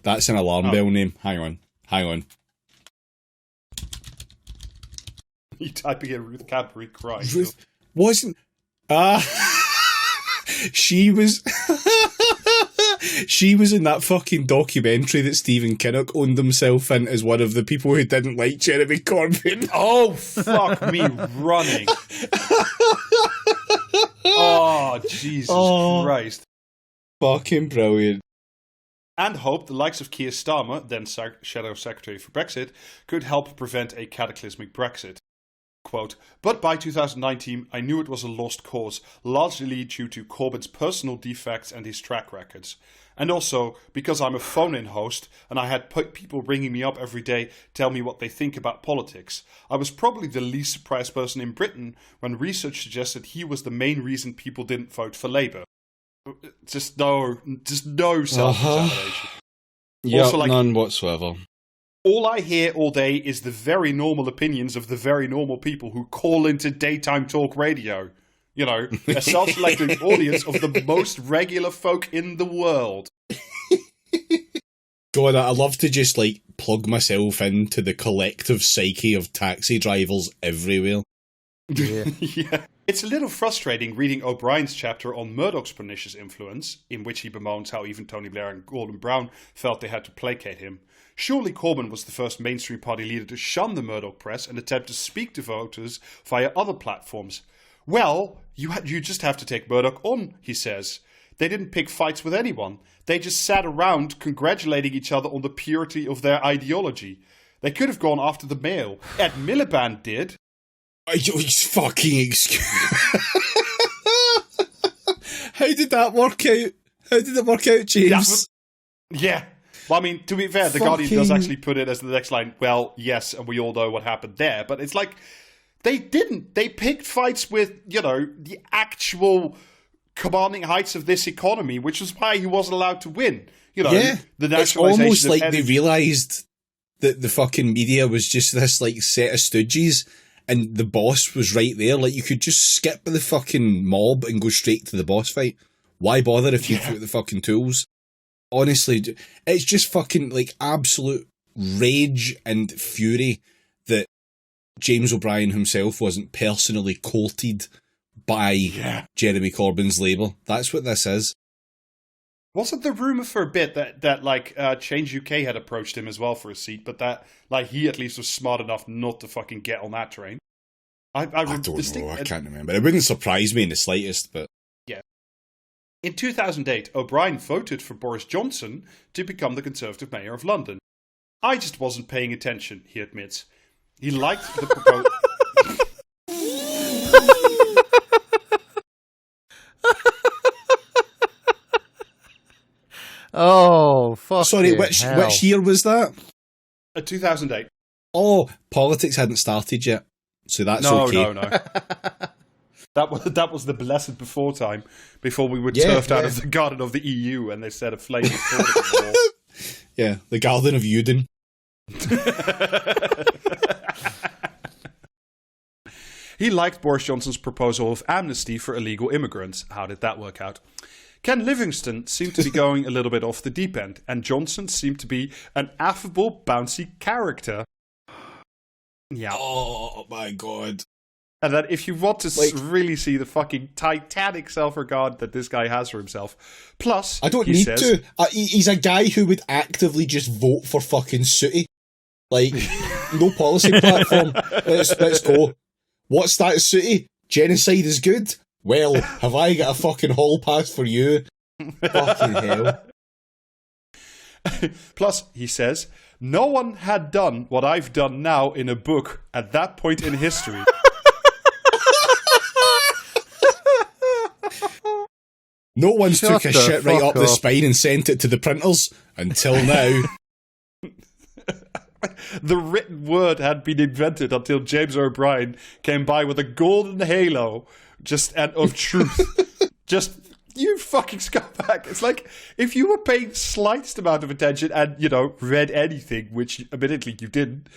S1: that's an alarm bell name. Hang on.
S3: You typing in Ruth Cadbury crying.
S1: Ruth wasn't. She was. She was in that fucking documentary that Stephen Kinnock owned himself in as one of the people who didn't like Jeremy Corbyn.
S3: Oh, fuck me running. Oh, Jesus Christ.
S1: Fucking brilliant.
S3: And hoped the likes of Keir Starmer, then Shadow Secretary for Brexit, could help prevent a cataclysmic Brexit. Quote, but by 2019, I knew it was a lost cause, largely due to Corbyn's personal defects and his track records. And also because I'm a phone-in host and I had people ringing me up every day tell me what they think about politics. I was probably the least surprised person in Britain when research suggested he was the main reason people didn't vote for Labour. Just no self-examination.
S1: Yeah,
S3: Also,
S1: none whatsoever.
S3: All I hear all day is the very normal opinions of the very normal people who call into daytime talk radio. You know, a self-selecting audience of the most regular folk in the world.
S1: God, I love to just, plug myself into the collective psyche of taxi drivers everywhere.
S2: Yeah.
S3: Yeah. It's a little frustrating reading O'Brien's chapter on Murdoch's pernicious influence, in which he bemoans how even Tony Blair and Gordon Brown felt they had to placate him. Surely Corbyn was the first mainstream party leader to shun the Murdoch press and attempt to speak to voters via other platforms. Well, you just have to take Murdoch on, he says. They didn't pick fights with anyone. They just sat around congratulating each other on the purity of their ideology. They could have gone after the Mail. Ed Miliband did.
S1: Fucking excuse. How did that work out? How did it work out, James?
S3: Yeah. Well, I mean, to be fair, The Guardian does actually put it as the next line, well, yes, and we all know what happened there. But it's like, they didn't. They picked fights with, the actual commanding heights of this economy, which is why he wasn't allowed to win. The nationalisation.
S1: It's almost like they realised that the fucking media was just this, set of stooges, and the boss was right there. You could just skip the fucking mob and go straight to the boss fight. Why bother if you've got the fucking tools? Honestly, it's just fucking, absolute rage and fury that James O'Brien himself wasn't personally courted by Jeremy Corbyn's Labour. That's what this is.
S3: Wasn't the rumour for a bit that Change UK had approached him as well for a seat, but that, he at least was smart enough not to fucking get on that train? I
S1: don't know, I can't remember. It wouldn't surprise me in the slightest, but...
S3: Yeah. In 2008, O'Brien voted for Boris Johnson to become the Conservative Mayor of London. I just wasn't paying attention, he admits. He liked the proposal...
S2: Oh, fuck.
S1: Sorry, which year was that?
S3: 2008.
S1: Oh, politics hadn't started yet, so that's okay.
S3: No. That was the blessed before time, before we were turfed out of the garden of the EU and they set a flame before war.
S1: Yeah, the Garden of Uden.
S3: He liked Boris Johnson's proposal of amnesty for illegal immigrants. How did that work out? Ken Livingstone seemed to be going a little bit off the deep end, and Johnson seemed to be an affable, bouncy character. Yeah.
S1: Oh, my God.
S3: And that if you want to really see the fucking titanic self-regard that this guy has for himself, plus,
S1: I don't need to. He's a guy who would actively just vote for fucking Sooty. No policy platform. Let's go. What's that, Sooty? Genocide is good? Well, have I got a fucking hall pass for you? Fucking hell.
S3: Plus, he says, no one had done what I've done now in a book at that point in history.
S1: No one's
S2: Shut
S1: took a
S2: the
S1: shit right
S2: fuck
S1: up the
S2: up.
S1: spine and sent it to the printers until now.
S3: The written word had been invented until James O'Brien came by with a golden halo of truth. Just, you fucking scumbag. It's like, if you were paying slightest amount of attention and, read anything, which admittedly you didn't,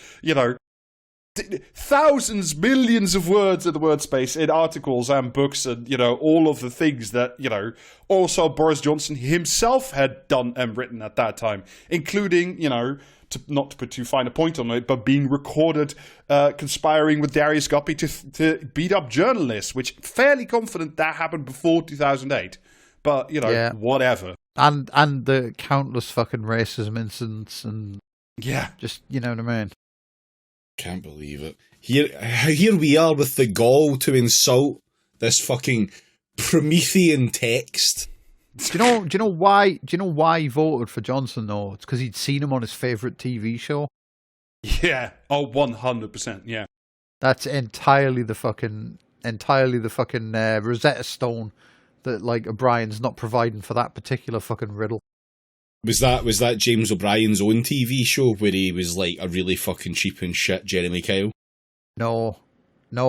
S3: thousands, millions of words in the word space in articles and books and, all of the things that, also Boris Johnson himself had done and written at that time, including, not to put too fine a point on it, but being recorded conspiring with Darius Guppy to beat up journalists, which fairly confident that happened before 2008. But, whatever.
S2: And the countless fucking racism incidents and just, you know what I mean?
S1: Can't believe it. Here we are with the gall to insult this fucking Promethean text.
S2: Do you know why he voted for Johnson though? It's because he'd seen him on his favourite TV show.
S3: Yeah. Oh, 100%. Yeah.
S2: That's entirely the fucking Rosetta Stone that like O'Brien's not providing for that particular fucking riddle.
S1: Was that James O'Brien's own TV show where he was like a really fucking cheap and shit Jeremy Kyle?
S2: No,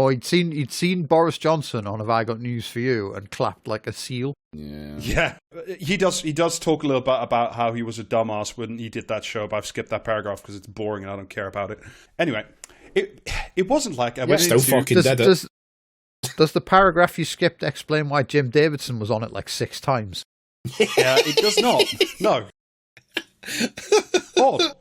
S2: he'd seen Boris Johnson on Have I Got News for You and clapped like a seal.
S3: Yeah. He does talk a little bit about how he was a dumbass when he did that show, but I've skipped that paragraph because it's boring and I don't care about it. Anyway, it wasn't like I went
S1: still
S3: into...
S1: fucking did it.
S2: Does the paragraph you skipped explain why Jim Davidson was on it like 6 times?
S3: Yeah, it does not. No. Odd.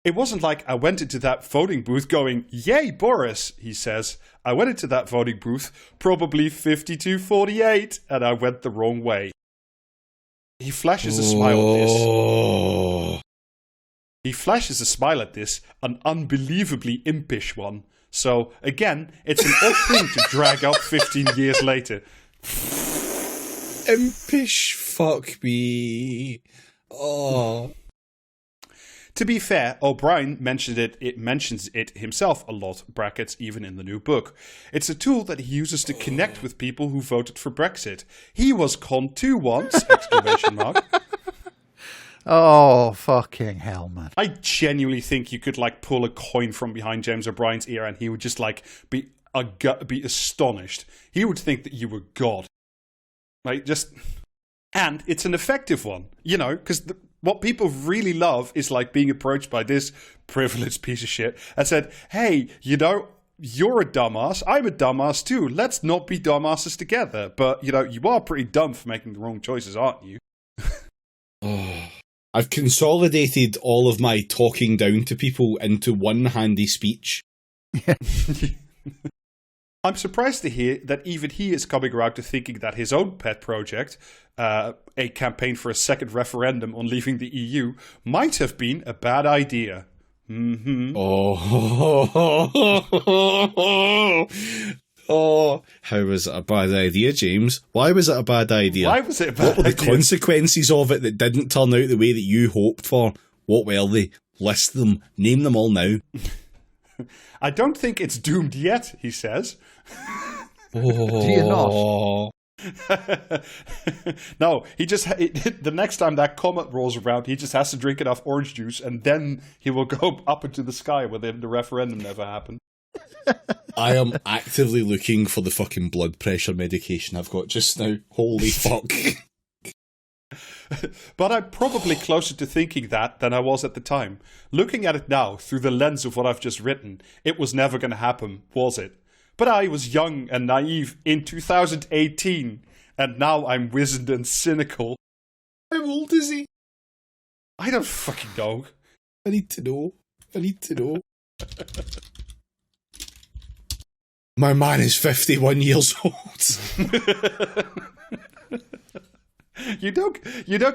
S3: It wasn't like I went into that voting booth going, yay, Boris, he says. I went into that voting booth, probably 52-48, and I went the wrong way. He flashes a smile at this. He flashes a smile at this, an unbelievably impish one. So, again, it's an odd thing to drag up 15 years later.
S1: Impish, fuck me. Oh.
S3: To be fair, O'Brien mentions it himself a lot, brackets, even in the new book. It's a tool that he uses to connect with people who voted for Brexit. He was conned too once, exclamation mark.
S2: Oh, fucking hell, man.
S3: I genuinely think you could, like, pull a coin from behind James O'Brien's ear and he would just, like, be astonished. He would think that you were God. Like, just... And it's an effective one, because what people really love is, like, being approached by this privileged piece of shit and said, hey, you're a dumbass, I'm a dumbass too, let's not be dumbasses together. But, you are pretty dumb for making the wrong choices, aren't you?
S1: I've consolidated all of my talking down to people into one handy speech.
S3: I'm surprised to hear that even he is coming around to thinking that his own pet project, a campaign for a second referendum on leaving the EU, might have been a bad idea. Mm-hmm.
S1: Oh, how was it a bad idea, James? Why was it a bad idea?
S3: Why was it a bad idea?
S1: What were the consequences of it that didn't turn out the way that you hoped for? What were they? List them. Name them all now.
S3: I don't think it's doomed yet, he says.
S2: Do you not?
S3: No, the next time that comet rolls around, he just has to drink enough orange juice and then he will go up into the sky where the referendum never happened.
S1: I am actively looking for the fucking blood pressure medication I've got just now. Holy fuck.
S3: But I'm probably closer to thinking that than I was at the time. Looking at it now, through the lens of what I've just written, it was never going to happen, was it? But I was young and naive in 2018, and now I'm wizened and cynical.
S1: How old is he?
S3: I don't fucking know.
S1: I need to know. My man is 51 years old.
S3: You don't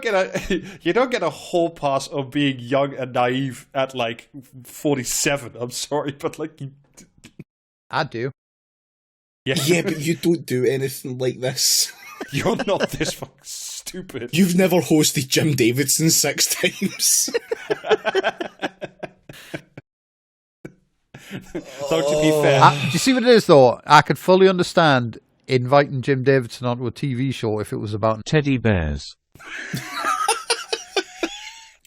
S3: get a whole pass of being young and naive at like 47. I'm sorry, but like
S2: I do.
S1: Yeah, but you don't do anything like this.
S3: You're not this fucking stupid. stupid.
S1: You've never hosted Jim Davidson 6 times.
S3: Though, to be fair...
S2: Do you see what it is, though? I could fully understand inviting Jim Davidson onto a TV show if it was about
S4: teddy bears.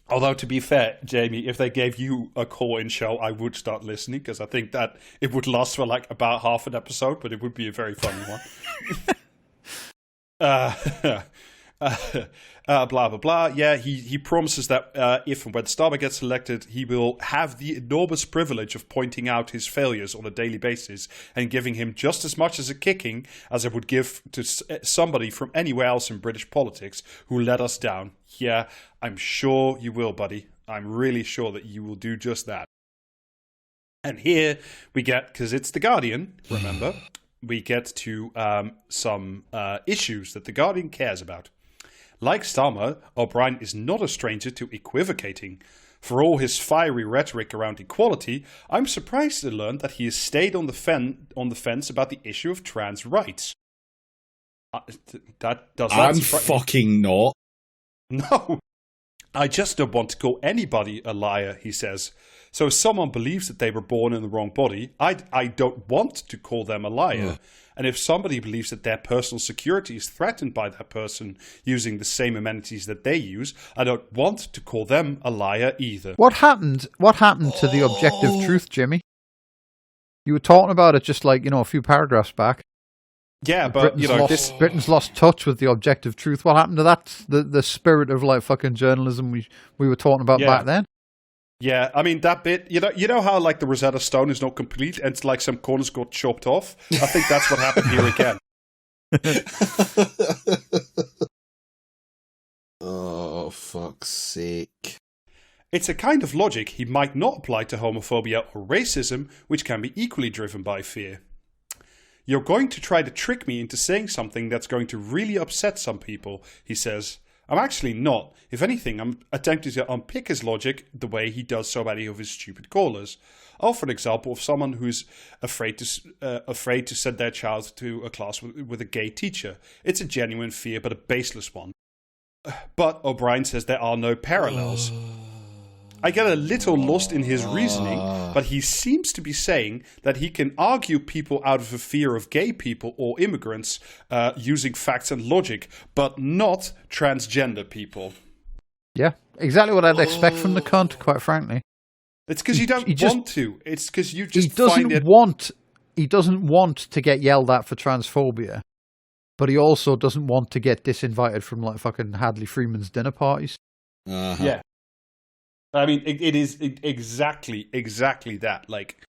S3: Although, to be fair, Jamie, if they gave you a call-in show, I would start listening, because I think that it would last for like about half an episode, but it would be a very funny one. Blah, blah, blah. Yeah, he promises that if and when Starmer gets elected, he will have the enormous privilege of pointing out his failures on a daily basis and giving him just as much as a kicking as it would give to somebody from anywhere else in British politics who let us down. Yeah, I'm sure you will, buddy. I'm really sure that you will do just that. And here we get, because it's The Guardian, remember, we get to some issues that The Guardian cares about. Like Starmer, O'Brien is not a stranger to equivocating. For all his fiery rhetoric around equality, I'm surprised to learn that he has stayed on the fence about the issue of trans rights.
S1: I'm fucking not.
S3: No, I just don't want to call anybody a liar, he says. So if someone believes that they were born in the wrong body, I don't want to call them a liar.
S1: Ugh.
S3: And if somebody believes that their personal security is threatened by that person using the same amenities that they use, I don't want to call them a liar either.
S2: What happened to the objective truth, Jimmy? You were talking about it just like, a few paragraphs back.
S3: Yeah, but
S2: Britain's lost touch with the objective truth. What happened to that? The spirit of like fucking journalism we were talking about back then.
S3: Yeah, I mean that bit. You know how like the Rosetta Stone is not complete, and it's like some corners got chopped off. I think that's what happened here again.
S1: Oh, fuck's sake.
S3: It's a kind of logic he might not apply to homophobia or racism, which can be equally driven by fear. You're going to try to trick me into saying something that's going to really upset some people, he says. I'm actually not. If anything, I'm attempting to unpick his logic the way he does so many of his stupid callers. Offer an example of someone who's afraid to send their child to a class with a gay teacher. It's a genuine fear, but a baseless one. But O'Brien says there are no parallels. I get a little lost in his reasoning, but he seems to be saying that he can argue people out of a fear of gay people or immigrants using facts and logic, but not transgender people.
S2: Yeah, exactly what I'd expect from the cunt, quite frankly.
S3: It's because you don't want to. It's because you just
S2: He doesn't want to get yelled at for transphobia, but he also doesn't want to get disinvited from like fucking Hadley Freeman's dinner parties.
S1: Uh-huh.
S3: Yeah. I mean, it is exactly that. Like,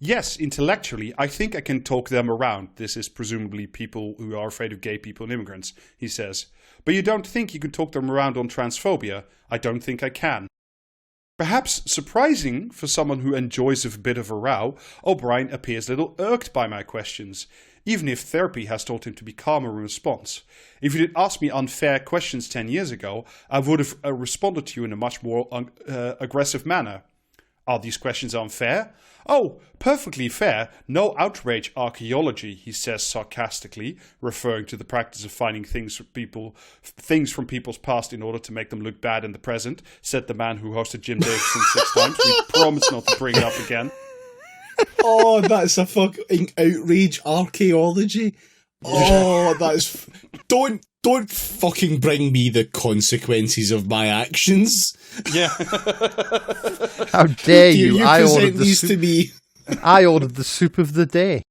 S3: yes, intellectually, I think I can talk them around. This is presumably people who are afraid of gay people and immigrants, he says. But you don't think you can talk them around on transphobia? I don't think I can. Perhaps surprising for someone who enjoys a bit of a row, O'Brien appears a little irked by my questions, even if therapy has taught him to be calmer in response. If you did ask me unfair questions 10 years ago, I would have responded to you in a much more aggressive manner. Are these questions unfair? Oh, perfectly fair. No outrage archaeology, he says sarcastically, referring to the practice of finding things from people's past in order to make them look bad in the present, said the man who hosted Jim Davidson 6 times. We promise not to bring it up again.
S1: Oh, that's a fucking outrage archaeology. Oh, that's... Don't fucking bring me the consequences of my actions.
S3: Yeah.
S2: How dare you?
S1: I ordered these to me.
S2: I ordered the soup of the day.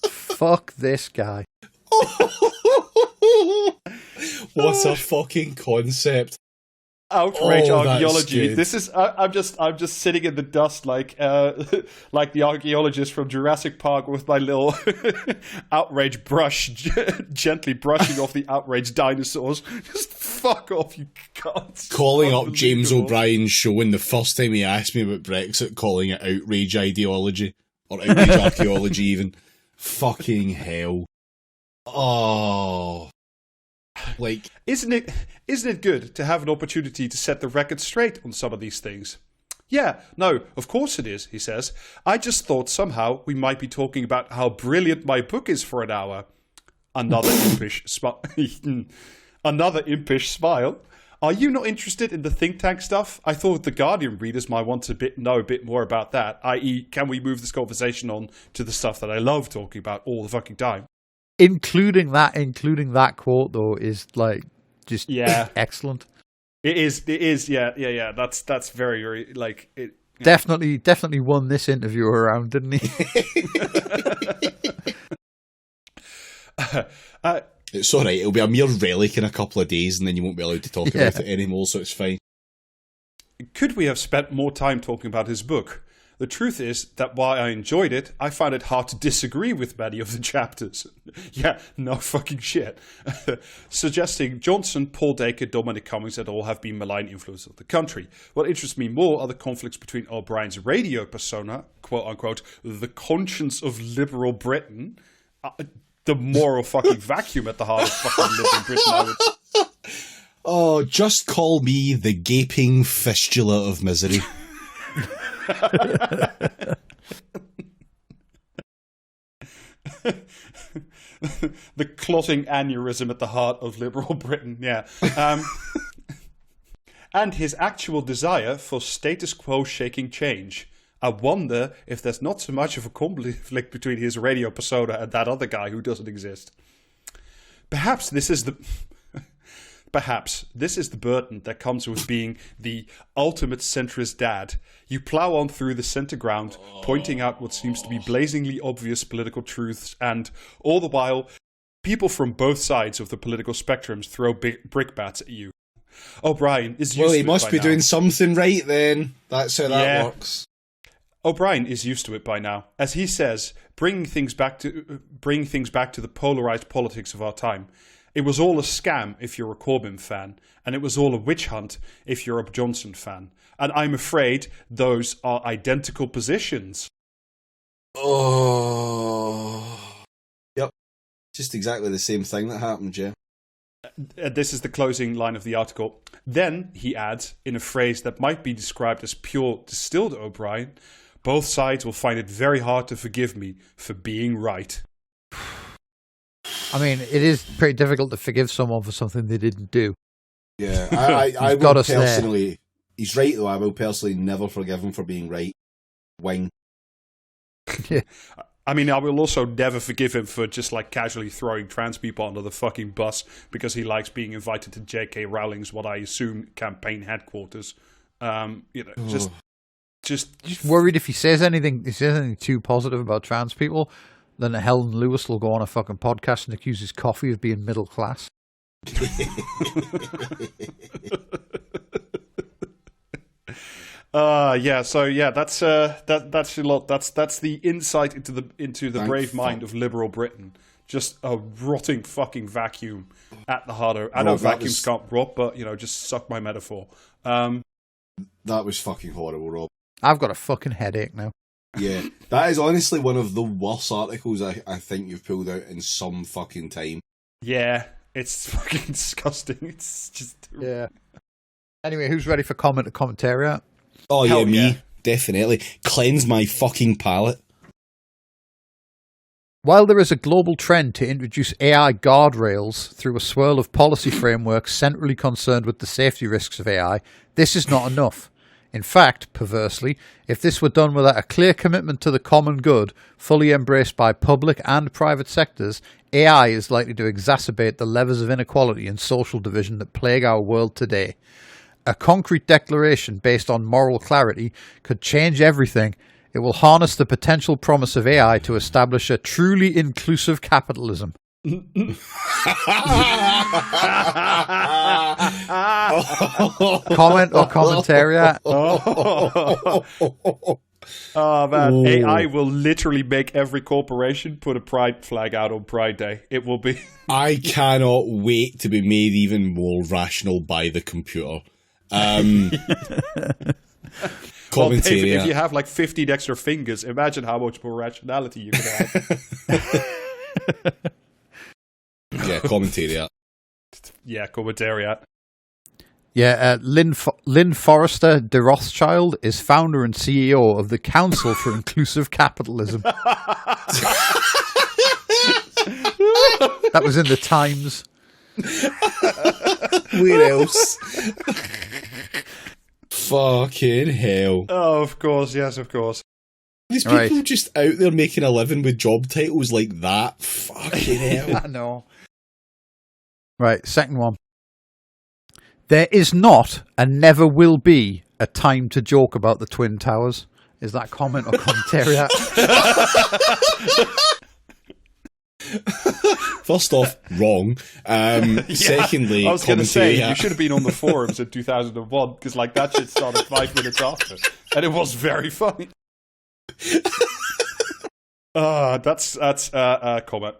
S2: Fuck this guy.
S1: What a fucking concept.
S3: Outrage archaeology.
S1: Good.
S3: This is I'm just sitting in the dust like the archaeologist from Jurassic Park with my little outrage brush, gently brushing off the outraged dinosaurs. Just fuck off, you cunts.
S1: Calling up James O'Brien's show, and the first time he asked me about Brexit, calling it outrage ideology or outrage archaeology even. Fucking hell. Oh.
S3: Like, isn't it good to have an opportunity to set the record straight on some of these things? Yeah, no, of course it is, he says. I just thought somehow we might be talking about how brilliant my book is for an hour. Another impish smile. Are you not interested in the think tank stuff? I thought the Guardian readers might want to know a bit more about that, i.e., can we move this conversation on to the stuff that I love talking about all the fucking time?
S2: Including that quote, though, is like just excellent.
S3: It is, yeah. That's very, very, like... it.
S2: Yeah. Definitely won this interview around, didn't he?
S1: It's all right. It'll be a mere relic in a couple of days, and then you won't be allowed to talk about it anymore, so it's fine.
S3: Could we have spent more time talking about his book? The truth is that while I enjoyed it, I found it hard to disagree with many of the chapters. Yeah, no fucking shit. Suggesting Johnson, Paul Dacre, Dominic Cummings and all have been malign influences of the country. What interests me more are the conflicts between O'Brien's radio persona, quote-unquote, the conscience of liberal Britain, the moral fucking vacuum at the heart of fucking liberal Britain.
S1: Oh, just call me the gaping fistula of misery.
S3: The clotting aneurysm at the heart of liberal Britain, yeah. And his actual desire for status quo shaking change. I wonder if there's not so much of a conflict between his radio persona and that other guy who doesn't exist. Perhaps this is the burden that comes with being the ultimate centrist dad. You plough on through the centre ground, pointing out what seems to be blazingly obvious political truths, and all the while, people from both sides of the political spectrums throw brickbats at you. O'Brien is used to it by now. Well, he
S1: must be doing something right then. That's how that works.
S3: O'Brien is used to it by now. As he says, bringing things back to the polarised politics of our time. It was all a scam if you're a Corbyn fan, and it was all a witch hunt if you're a Johnson fan. And I'm afraid those are identical positions.
S1: Oh. Yep. Just exactly the same thing that happened, yeah.
S3: This is the closing line of the article. Then, he adds, in a phrase that might be described as pure distilled O'Brien, both sides will find it very hard to forgive me for being right.
S2: I mean, it is pretty difficult to forgive someone for something they didn't do.
S1: Yeah, I will personally... He's right, though. I will personally never forgive him for being right. Wing.
S2: Yeah.
S3: I mean, I will also never forgive him for just, like, casually throwing trans people under the fucking bus because he likes being invited to J.K. Rowling's, what I assume, campaign headquarters. Just
S2: worried if he says anything too positive about trans people, then Helen Lewis will go on a fucking podcast and accuse his coffee of being middle class.
S3: That's a lot. That's the insight into the brave mind of liberal Britain. Just a rotting fucking vacuum at the heart of. I know vacuums can't rot, but just suck my metaphor.
S1: That was fucking horrible, Rob.
S2: I've got a fucking headache now.
S1: Yeah, that is honestly one of the worst articles I think you've pulled out in some fucking time.
S3: Yeah, it's fucking disgusting. It's just...
S2: Yeah. Anyway, who's ready for commentary?
S1: Oh, yeah, me. Yeah. Definitely. Cleanse my fucking palate.
S2: While there is a global trend to introduce AI guardrails through a swirl of policy frameworks centrally concerned with the safety risks of AI, this is not enough. In fact, perversely, if this were done without a clear commitment to the common good, fully embraced by public and private sectors, AI is likely to exacerbate the levels of inequality and social division that plague our world today. A concrete declaration based on moral clarity could change everything. It will harness the potential promise of AI to establish a truly inclusive capitalism. Comment or commentary?
S3: Oh man, ooh. AI will literally make every corporation put a pride flag out on Pride Day. It will be...
S1: I cannot wait to be made even more rational by the computer.
S3: Well, David, if you have like 15 extra fingers, imagine how much more rationality you can have.
S1: Yeah, commentariat.
S3: Yeah, commentariat.
S2: Yeah, Lynn Forrester de Rothschild is founder and CEO of the Council for Inclusive Capitalism. That was in the Times.
S1: Where else? Fucking hell.
S3: Oh, of course, yes, of course.
S1: These people just out there making a living with job titles like that. Fucking hell.
S2: I know. Right, second one. There is not and never will be a time to joke about the Twin Towers. Is that comment or commentary?
S1: First off, wrong. Secondly,
S3: I was going to say,
S1: commentary.
S3: you should have been on the forums in 2001, because that shit started 5 minutes after. And it was very funny. That's a comment.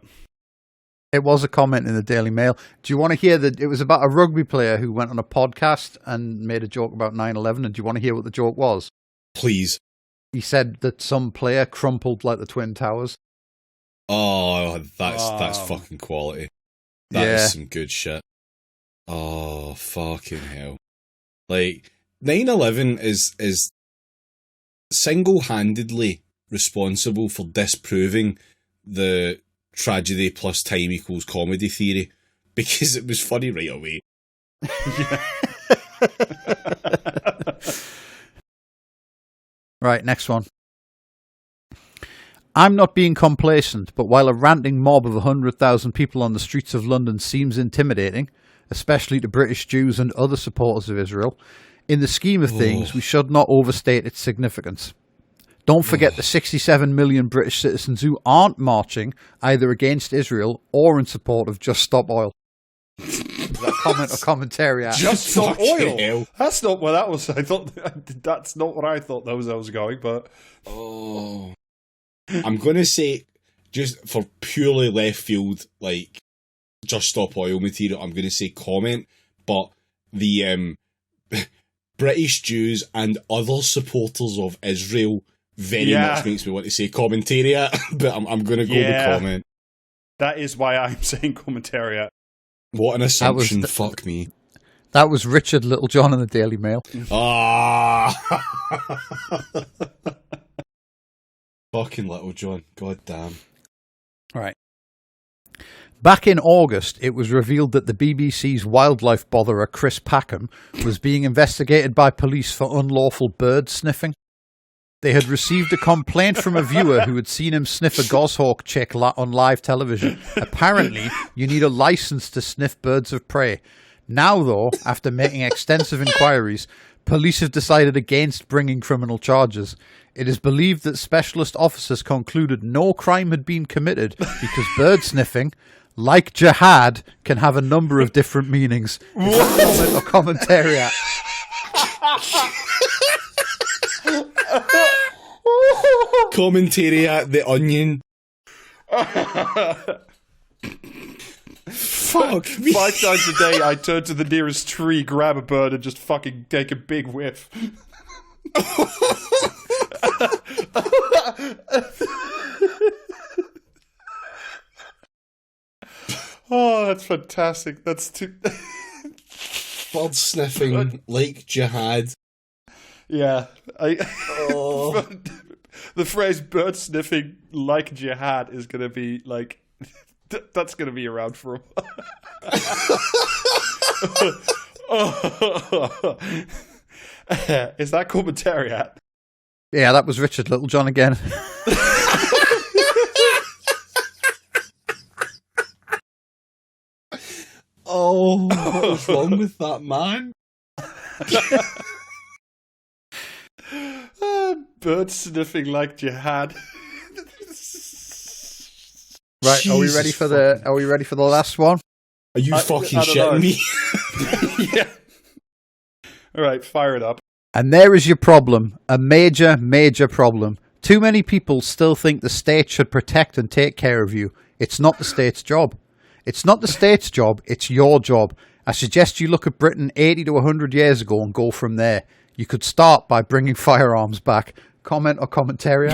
S2: It was a comment in the Daily Mail. Do you want to hear that? It was about a rugby player who went on a podcast and made a joke about 9/11. And do you want to hear what the joke was?
S1: Please.
S2: He said that some player crumpled like the Twin Towers.
S1: Oh, that's fucking quality. That is some good shit. Oh, fucking hell. 9/11 is single-handedly responsible for disproving the tragedy plus time equals comedy theory, because it was funny right away.
S2: Right, next one. I'm not being complacent, but while a ranting mob of 100,000 people on the streets of London seems intimidating, especially to British Jews and other supporters of Israel, in the scheme of things, we should not overstate its significance. Don't forget the 67 million British citizens who aren't marching either against Israel or in support of Just Stop Oil. Is that comment or commentary?
S3: Just Stop Oil?
S1: Hell.
S3: That's not what that was. That's not what I thought that was going, but...
S1: Oh... I'm going to say, just for purely left field, Just Stop Oil material, I'm going to say comment, but the British Jews and other supporters of Israel very much makes me want to say commentariat, but I'm going to go with comment.
S3: That is why I'm saying commentariat.
S1: What an assumption, fuck me.
S2: That was Richard Littlejohn in the Daily Mail.
S1: Fucking Littlejohn, god damn.
S2: Right. Back in August, it was revealed that the BBC's wildlife botherer Chris Packham was being investigated by police for unlawful bird sniffing. They had received a complaint from a viewer who had seen him sniff a goshawk chick on live television. Apparently, you need a license to sniff birds of prey. Now, though, after making extensive inquiries, police have decided against bringing criminal charges. It is believed that specialist officers concluded no crime had been committed because bird sniffing, like jihad, can have a number of different meanings. Is that comment or commentary?
S1: Commentary at the Onion. Fuck me.
S3: 5 times a day, I turn to the nearest tree, grab a bird, and just fucking take a big whiff. Oh, that's fantastic. That's too...
S1: Bird sniffing like jihad.
S3: Yeah. The phrase bird sniffing like jihad is going to be that's going to be around for a while. Is that commentariat?
S2: Yeah, that was Richard Littlejohn again.
S1: Oh, what's wrong with that man?
S3: Bird sniffing like jihad.
S2: Right,
S1: Jesus,
S2: are we ready for the last one?
S1: Are you fucking shitting me?
S3: Yeah. All right, fire it up.
S2: And there is your problem. A major, major problem. Too many people still think the state should protect and take care of you. It's not the state's job. It's not the state's job, it's your job. I suggest you look at Britain 80 to 100 years ago and go from there. You could start by bringing firearms back. Comment or commentary?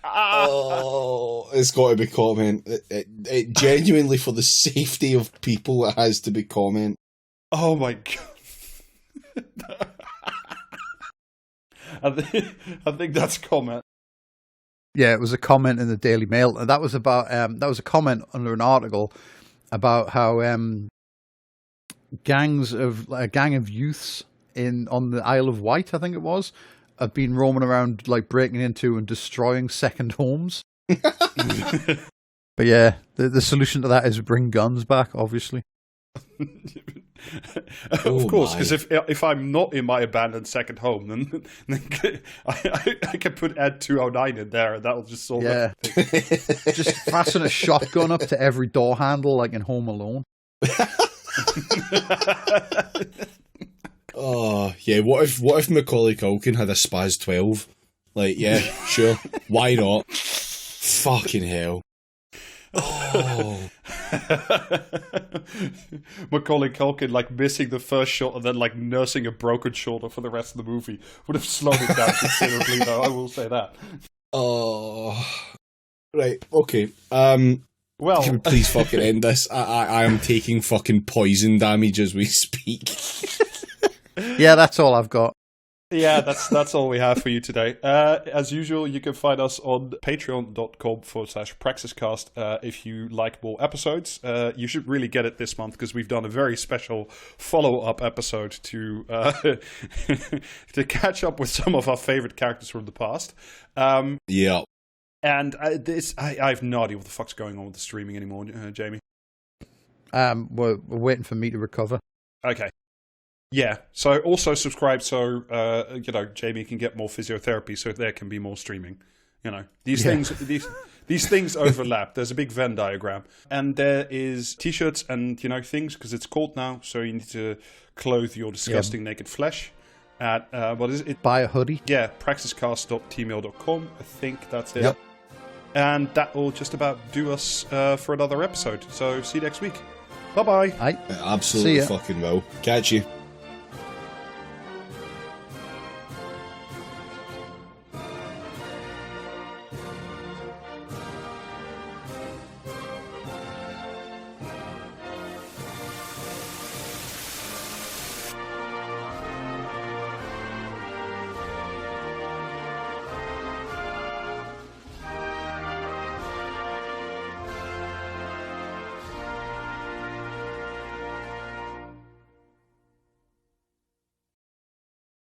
S1: Oh, It's got to be comment. It genuinely, for the safety of people, it has to be comment.
S3: Oh my god. I think that's comment.
S2: Yeah, it was a comment in the Daily Mail, and that was about that was a comment under an article about how a gang of youths on the Isle of Wight, I think it was, have been roaming around like breaking into and destroying second homes. But yeah, the solution to that is bring guns back, obviously.
S3: Of course, because if I'm not in my abandoned second home, then I can put Ed 209 in there, and that'll just solve everything.
S2: Just fasten a shotgun up to every door handle, like in Home Alone.
S1: Oh yeah, what if Macaulay Culkin had a Spaz 12? Like, yeah, sure, why not? Fucking hell. Oh.
S3: Macaulay Culkin like missing the first shot and then like nursing a broken shoulder for the rest of the movie would have slowed it down considerably, though, I will say that.
S1: Oh, right, okay.
S3: Well,
S1: can we please fucking end this? I am taking fucking poison damage as we speak.
S2: Yeah, that's all I've got.
S3: Yeah, that's all we have for you today. As usual, you can find us on patreon.com/praxiscast if you like more episodes. You should really get it this month because we've done a very special follow-up episode to to catch up with some of our favorite characters from the past.
S1: Yeah.
S3: And I have no idea what the fuck's going on with the streaming anymore, Jamie.
S2: We're waiting for me to recover.
S3: Okay. Yeah, so also subscribe so Jamie can get more physiotherapy, so there can be more streaming. These things overlap. There's a big Venn diagram, and there is t-shirts and things because it's cold now, so you need to clothe your disgusting naked flesh. At what is it?
S2: Buy a hoodie.
S3: Yeah, praxiscast.tmail.com. I think that's it.
S2: Yep.
S3: And that will just about do us for another episode. So see you next week. Bye bye.
S1: Absolutely fucking will. Catch you.